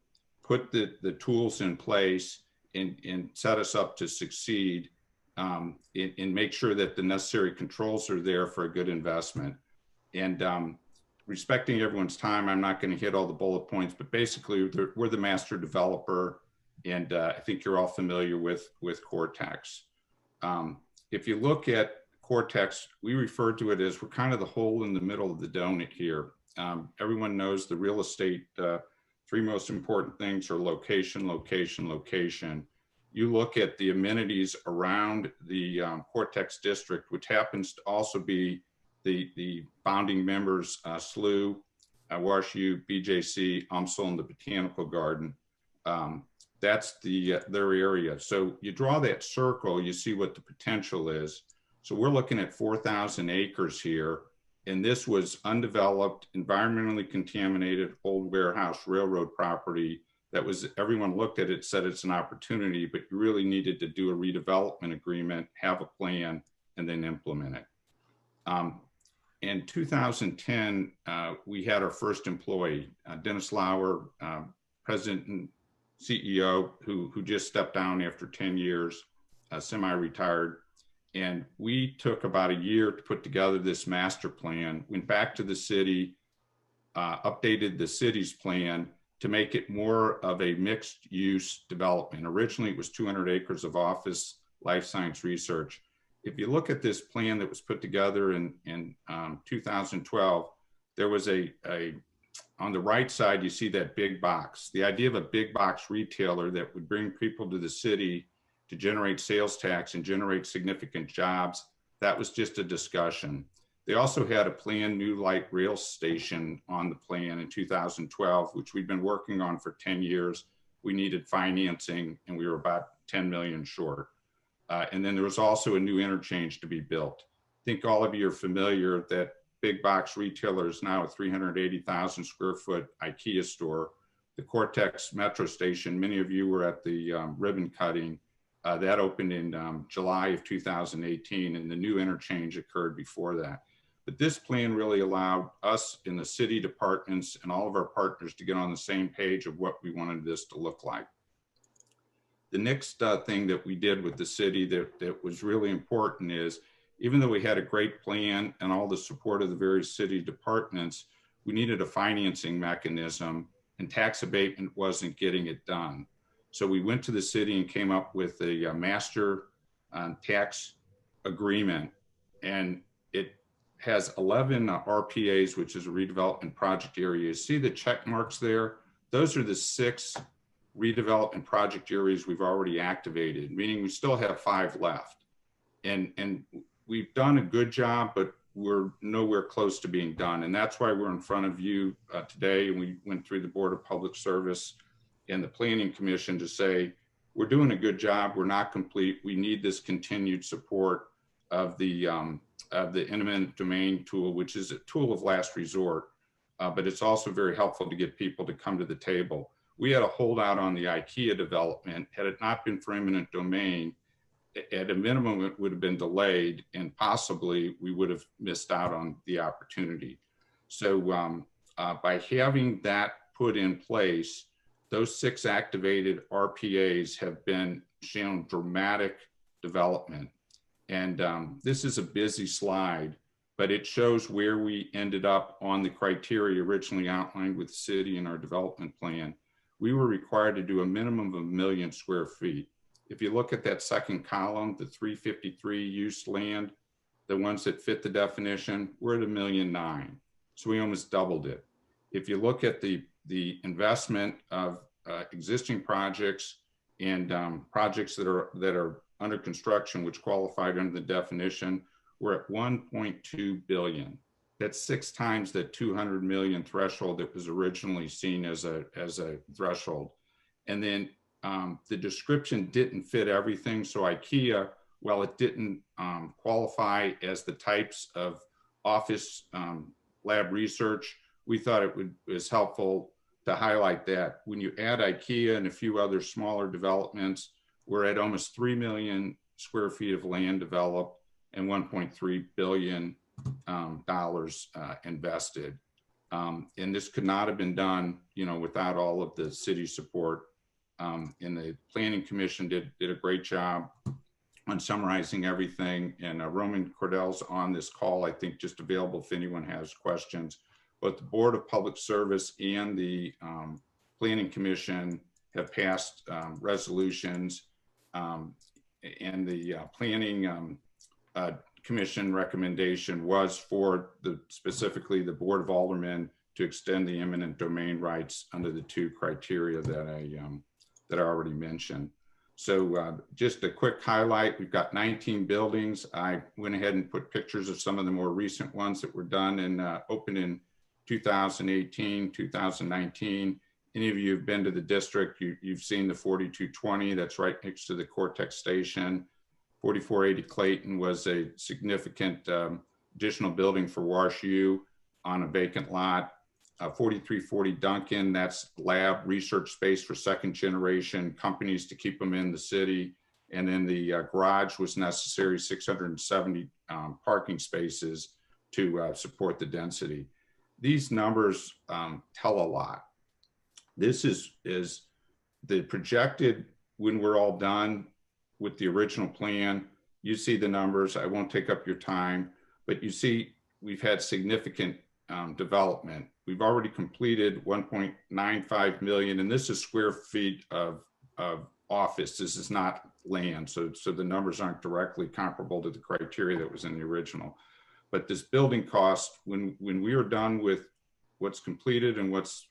put the tools in place and set us up to succeed. and make sure that the necessary controls are there for a good investment. And respecting everyone's time, I'm not going to hit all the bullet points, but basically we're the master developer, and I think you're all familiar with Cortex. If you look at Cortex, we refer to it as we're kind of the hole in the middle of the donut here. Everyone knows the real estate, three most important things are location, location, location. You look at the amenities around the Cortex district, which happens to also be the founding members, SLU, WashU, BJC, UMSL, and the Botanical Garden. That's their area. So you draw that circle, you see what the potential is. So we're looking at 4,000 acres here, and this was undeveloped, environmentally contaminated, old warehouse railroad property that was, everyone looked at it, said it's an opportunity, but you really needed to do a redevelopment agreement, have a plan, and then implement it. In 2010, we had our first employee, Dennis Lauer, president and CEO, who just stepped down after 10 years, semi-retired. And we took about a year to put together this master plan, went back to the city, updated the city's plan to make it more of a mixed use development. Originally, it was 200 acres of office, life science research. If you look at this plan that was put together in 2012, there was on the right side, you see that big box. The idea of a big box retailer that would bring people to the city to generate sales tax and generate significant jobs, that was just a discussion. They also had a planned new light rail station on the plan in 2012, which we've been working on for 10 years. We needed financing and we were about 10 million short. And then there was also a new interchange to be built. I think all of you are familiar that big box retailer is now a 380,000 square foot IKEA store. The Cortex metro station, many of you were at the ribbon cutting. That opened in July of 2018, and the new interchange occurred before that. But this plan really allowed us in the city departments and all of our partners to get on the same page of what we wanted this to look like. The next thing that we did with the city that was really important is, even though we had a great plan and all the support of the various city departments, we needed a financing mechanism, and tax abatement wasn't getting it done. So we went to the city and came up with a master tax agreement, and it has 11 RPAs, which is a redevelopment project area. You see the check marks there? Those are the 6 redevelopment project areas we've already activated, meaning we still have 5 left. And we've done a good job, but we're nowhere close to being done. And that's why we're in front of you today. And we went through the Board of Public Service and the Planning Commission to say, we're doing a good job, we're not complete, we need this continued support of the eminent domain tool, which is a tool of last resort, but it's also very helpful to get people to come to the table. We had a holdout on the IKEA development. Had it not been for eminent domain, at a minimum, it would have been delayed, and possibly we would have missed out on the opportunity. So by having that put in place, those 6 activated RPAs have been shown dramatic development. And this is a busy slide, but it shows where we ended up on the criteria originally outlined with the city in our development plan. We were required to do a minimum of 1 million square feet. If you look at that second column, the 353 use land, the ones that fit the definition, we're at 1.9 million. So we almost doubled it. If you look at the investment of existing projects and projects that are under construction, which qualified under the definition, we're at 1.2 billion. That's 6 times the 200 million threshold that was originally seen as a threshold. And then the description didn't fit everything. So IKEA, while it didn't qualify as the types of office lab research, we thought it was helpful to highlight that. When you add IKEA and a few other smaller developments, we're at almost 3 million square feet of land developed and $1.3 billion invested. And this could not have been done, without all of the city support. And the Planning Commission did a great job on summarizing everything. And Roman Cordell's on this call, I think, just available if anyone has questions. But the Board of Public Service and the Planning Commission have passed resolutions, and the Planning Commission recommendation was for specifically the Board of Aldermen to extend the eminent domain rights under the 2 criteria that I already mentioned. So just a quick highlight, we've got 19 buildings. I went ahead and put pictures of some of the more recent ones that were done and opened in 2018, 2019. Any of you have been to the district, you've seen the 4220, that's right next to the Cortex station. 4480 Clayton was a significant additional building for WashU on a vacant lot. 4340 Duncan, that's lab research space for 2nd generation companies to keep them in the city. And then the garage was necessary, 670 parking spaces to support the density. These numbers tell a lot. This is the projected when we're all done with the original plan. You see the numbers, I won't take up your time, but you see we've had significant development. We've already completed 1.95 million, and this is square feet of office. This is not land, so the numbers aren't directly comparable to the criteria that was in the original. But this building cost, when we are done with what's completed and what's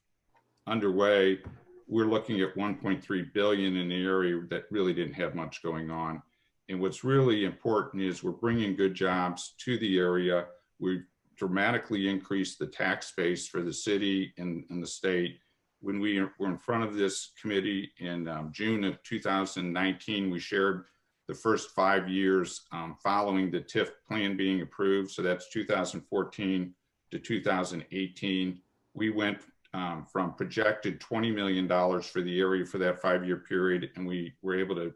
underway, we're looking at 1.3 billion in the area that really didn't have much going on. And what's really important is we're bringing good jobs to the area. We've dramatically increased the tax base for the city and the state. When we were in front of this committee in June of 2019, we shared the first 5 years following the TIF plan being approved. So that's 2014 to 2018. We went from projected $20 million for the area for that 5-year period, and we were able to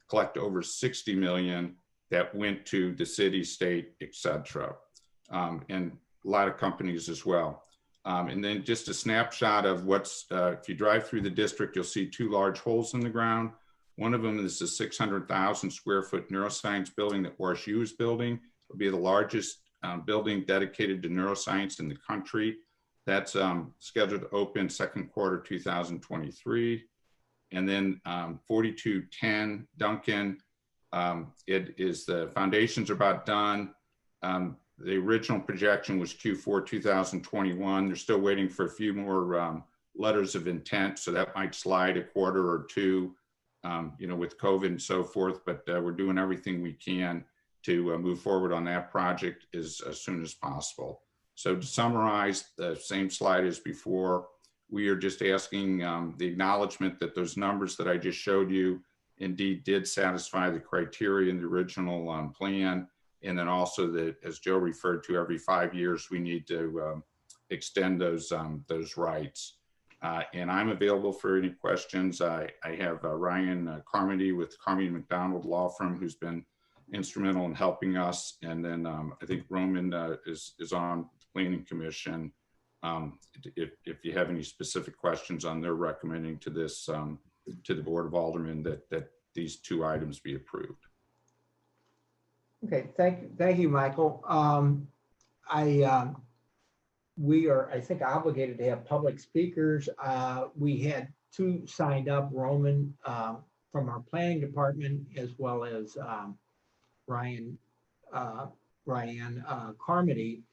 collect over 60 million that went to the city, state, et cetera, and a lot of companies as well. And then just a snapshot of what's, if you drive through the district, you'll see 2 large holes in the ground. One of them is the 600,000 square foot neuroscience building that WashU is building. It'll be the largest building dedicated to neuroscience in the country. That's scheduled to open 2nd quarter 2023. And then 4210 Duncan, it is the foundations are about done. The original projection was Q4 2021. They're still waiting for a few more letters of intent, so that might slide a quarter or 2, you know, with COVID and so forth. But we're doing everything we can to move forward on that project as soon as possible. So to summarize, the same slide as before, we are just asking the acknowledgement that those numbers that I just showed you indeed did satisfy the criteria in the original plan. And then also that, as Joe referred to, every 5 years, we need to extend those rights. And I'm available for any questions. I have Ryan Carmody with Carmody McDonald Law Firm, who's been instrumental in helping us. And then I think Roman is on the Planning Commission. If you have any specific questions on their recommending to this, to the Board of Aldermen that these 2 items be approved.
Okay, thank you, Michael. We are, I think, obligated to have public speakers. We had 2 signed up, Roman from our planning department, as well as Ryan Carmody.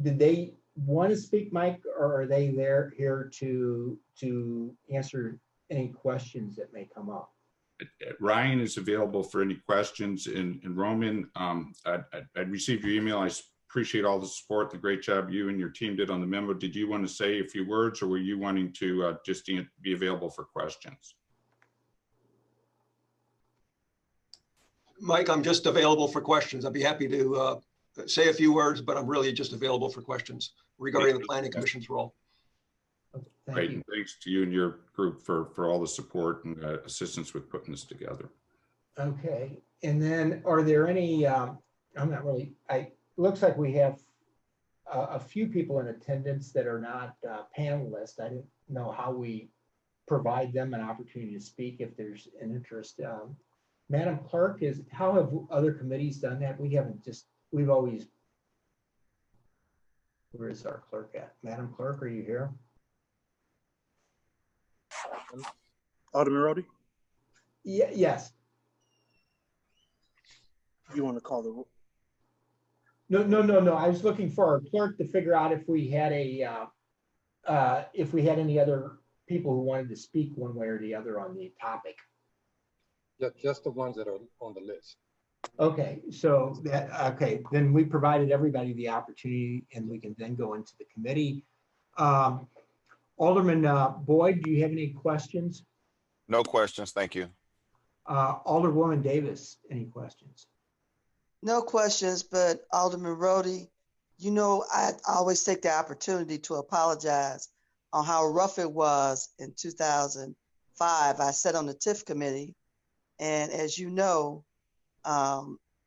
Did they want to speak, Mike, or are they here to answer any questions that may come up?
Ryan is available for any questions. And Roman, I received your email. I appreciate all the support, the great job you and your team did on the memo. Did you want to say a few words, or were you wanting to just be available for questions?
Mike, I'm just available for questions. I'd be happy to say a few words, but I'm really just available for questions regarding the Planning Commission's role.
Great, and thanks to you and your group for all the support and assistance with putting this together.
Okay, and then are there any, looks like we have a few people in attendance that are not panelists. I didn't know how we provide them an opportunity to speak if there's an interest. Madam Clerk, how have other committees done that? We've always, where is our clerk at? Madam Clerk, are you here?
Alderman Rhodey,
Yeah, yes.
you want to call the roll?
No. I was looking for our clerk to figure out if we had any other people who wanted to speak one way or the other on the topic.
Just the ones that are on the list.
Okay, then we provided everybody the opportunity, and we can then go into the committee. Alderman Boyd, do you have any questions?
No questions, thank you.
Alderwoman Davis, any questions?
No questions, but Alderman Rhodey, you know, I always take the opportunity to apologize on how rough it was in 2005. I sat on the TIF committee, and as you know,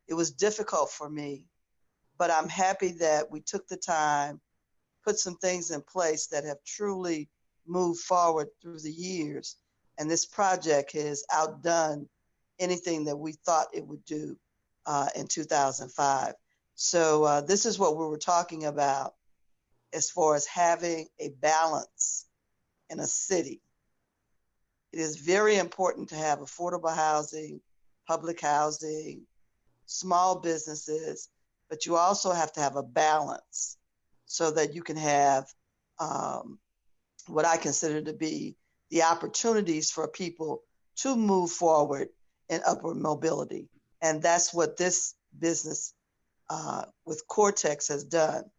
it was difficult for me, but I'm happy that we took the time, put some things in place that have truly moved forward through the years. And this project has outdone anything that we thought it would do in 2005. So this is what we were talking about as far as having a balance in a city. It is very important to have affordable housing, public housing, small businesses, but you also have to have a balance so that you can have what I consider to be the opportunities for people to move forward in upward mobility. And that's what this business with Cortex has done.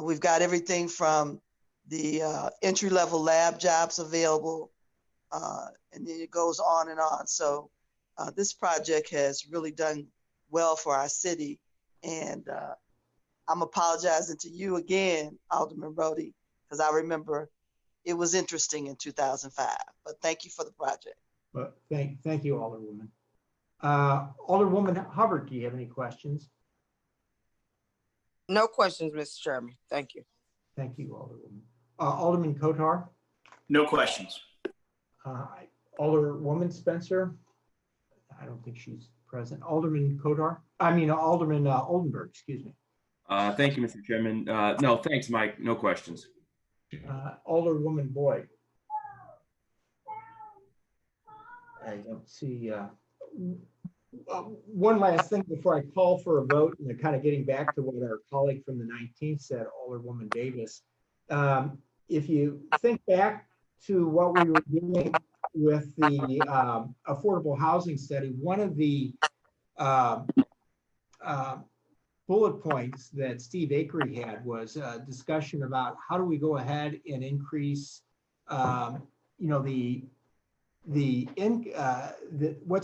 We've got everything from the entry-level lab jobs available, and then it goes on and on. So this project has really done well for our city. And I'm apologizing to you again, Alderman Rhodey, because I remember it was interesting in 2005, but thank you for the project.
Well, thank you, Alderwoman. Alderwoman Hubbard, do you have any questions?
No questions, Mr. Chairman. Thank you.
Thank you, Alderwoman. Alderman Kotar?
No questions.
Alderwoman Spencer? I don't think she's present. Alderman Kotar? Alderman Oldenburg, excuse me.
Thank you, Mr. Chairman. No, thanks, Mike. No questions.
Alderwoman Boyd? I don't see. One last thing before I call for a vote, and kind of getting back to what our colleague from the 19th said, Alderwoman Davis. If you think back to what we were doing with the affordable housing study, one of the bullet points that Steve Akery had was a discussion about how do we go ahead and increase, what's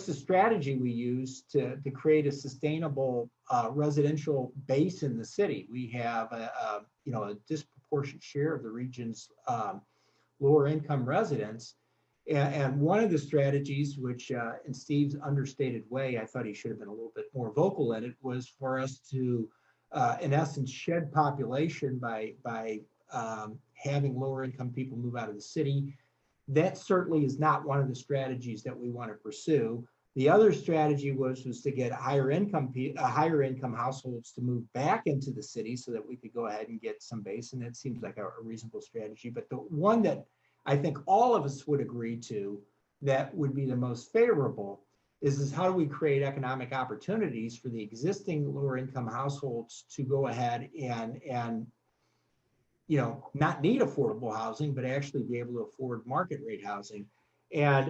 the strategy we use to create a sustainable residential base in the city. We have a disproportionate share of the region's lower income residents. And one of the strategies, which in Steve's understated way, I thought he should have been a little bit more vocal in it, was for us to, in essence, shed population by having lower income people move out of the city. That certainly is not one of the strategies that we want to pursue. The other strategy was to get higher income households to move back into the city so that we could go ahead and get some base. And that seems like a reasonable strategy. But the one that I think all of us would agree to that would be the most favorable is how do we create economic opportunities for the existing lower income households to go ahead and not need affordable housing, but actually be able to afford market rate housing. And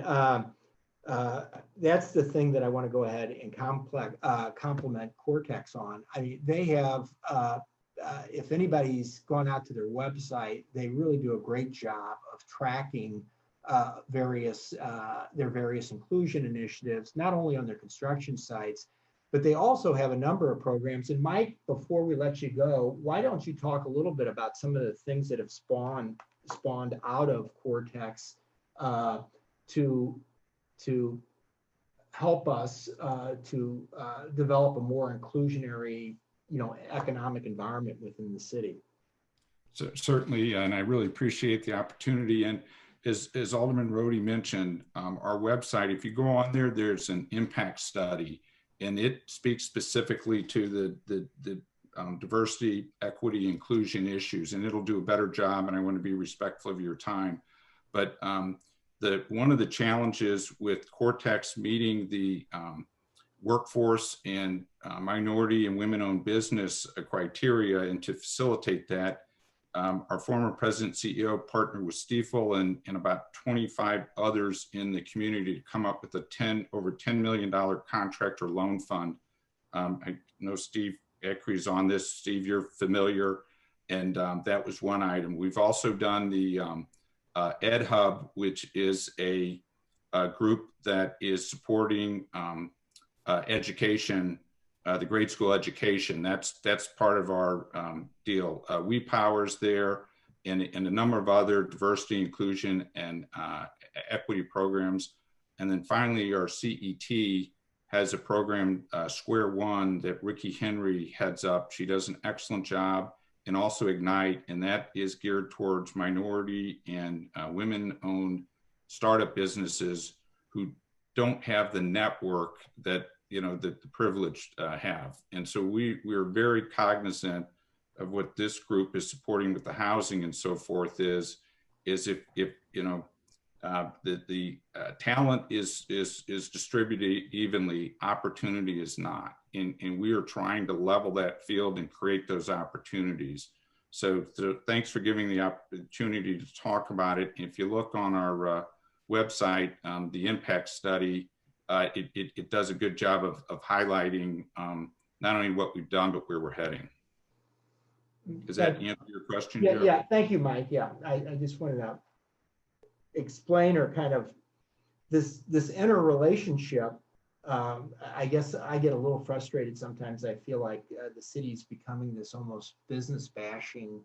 that's the thing that I want to go ahead and compliment Cortex on. I mean, they have, if anybody's gone out to their website, they really do a great job of tracking their various inclusion initiatives, not only on their construction sites, but they also have a number of programs. And Mike, before we let you go, why don't you talk a little bit about some of the things that have spawned out of Cortex to help us to develop a more inclusionary, economic environment within the city.
So, certainly, and I really appreciate the opportunity. And as Alderman Rhodey mentioned, our website, if you go on there, there's an impact study, and it speaks specifically to the diversity, equity, inclusion issues, and it'll do a better job. And I want to be respectful of your time. But one of the challenges with Cortex meeting the workforce and minority and women-owned business criteria, and to facilitate that, our former president CEO partnered with Stiefel and about 25 others in the community to come up with a over $10 million contractor loan fund. I know Steve Eckery's on this. Steve, you're familiar, and that was one item. We've also done the Ed Hub, which is a group that is supporting education, the grade school education. That's part of our deal. WePower's there, and a number of other diversity, inclusion, and equity programs. And then finally, our CET has a program, Square One, that Ricky Henry heads up. She does an excellent job, and also Ignite, and that is geared towards minority and women-owned startup businesses who don't have the network that the privileged have. And so we're very cognizant of what this group is supporting with the housing and so forth is if the talent is distributed evenly, opportunity is not. And we are trying to level that field and create those opportunities. So thanks for giving the opportunity to talk about it. If you look on our website, the impact study, it does a good job of highlighting not only what we've done, but where we're heading. Does that answer your question?
Yeah,
Joe?
yeah. Thank you, Mike. Yeah, I just wanted to explain or kind of this interrelationship. I guess I get a little frustrated sometimes. I feel like the city's becoming this almost business bashing.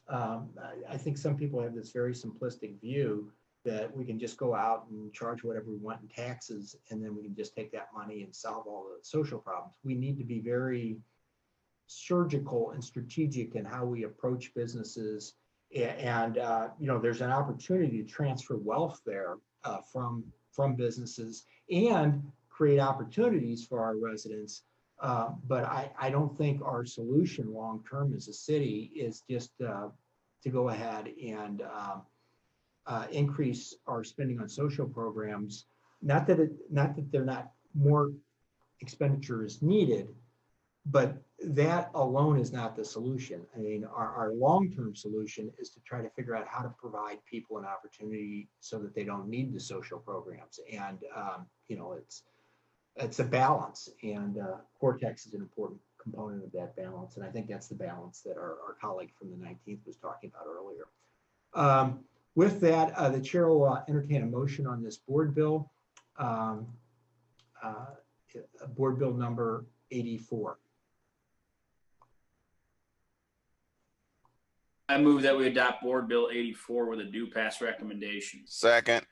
I think some people have this very simplistic view that we can just go out and charge whatever we want in taxes, and then we can just take that money and solve all the social problems. We need to be very surgical and strategic in how we approach businesses. And there's an opportunity to transfer wealth there from businesses and create opportunities for our residents. But I don't think our solution long-term as a city is just to go ahead and increase our spending on social programs. Not that they're not more expenditure is needed, but that alone is not the solution. I mean, our long-term solution is to try to figure out how to provide people an opportunity so that they don't need the social programs. And it's a balance, and Cortex is an important component of that balance. And I think that's the balance that our colleague from the 19th was talking about earlier. With that, the chair will entertain a motion on this board bill, board bill number 84.
I move that we adopt Board Bill 84 with a due pass recommendation.
Second.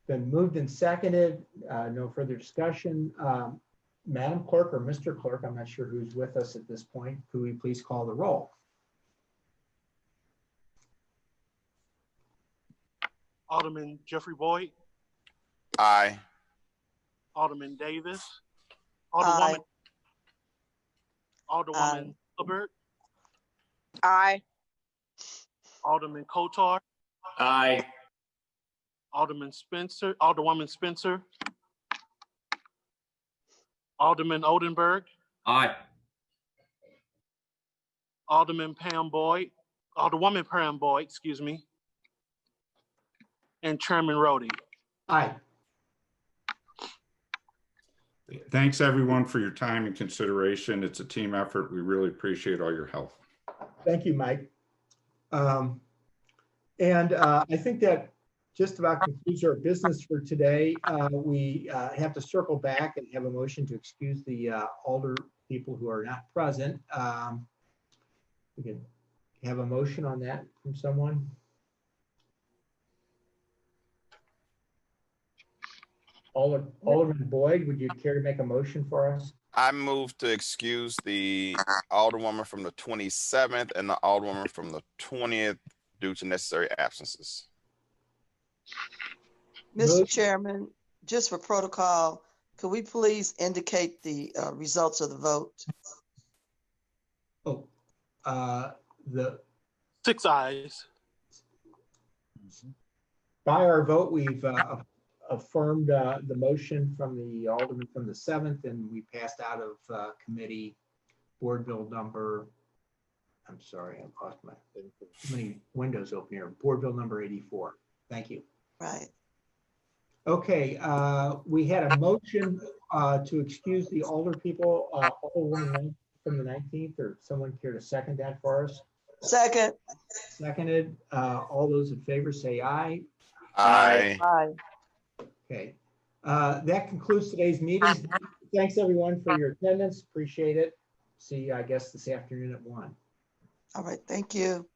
Been moved and seconded. No further discussion. Madam Clerk or Mr. Clerk, I'm not sure who's with us at this point. Could we please call the roll?
Alderman Jeffrey Boyd,
Aye.
Alderman Davis,
Aye.
Alderwoman Hubbard,
Aye.
Alderman Kotar,
Aye.
Alderwoman Spencer, Alderman Oldenburg,
Aye.
Alderwoman Pam Boyd, excuse me, and Chairman Rhodey.
Aye.
Thanks everyone for your time and consideration. It's a team effort. We really appreciate all your help.
Thank you, Mike. I think that just about concludes our business for today. We have to circle back and have a motion to excuse the alder people who are not present. We can have a motion on that from someone. Alderman Boyd, would you care to make a motion for us?
I move to excuse the Alderwoman from the 27th and the Alderwoman from the 20th due to necessary absences.
Mr.
Motion.
Chairman, just for protocol, could we please indicate the results of the vote?
Oh, the,
6 ayes.
by our vote, we've affirmed the motion from the Alderman from the 7th, and we passed out of committee board bill number, I'm sorry, I lost my, too many windows open here, board bill number 84. Thank you.
Right.
Okay, we had a motion to excuse the older people, Alderwoman from the 19th, or someone care to second that for us?
Second.
Seconded. All those in favor say aye.
Aye.
Aye.
Okay. That concludes today's meeting. Thanks everyone for your attendance. Appreciate it. See you, I guess, this afternoon at 1.
All right. Thank you.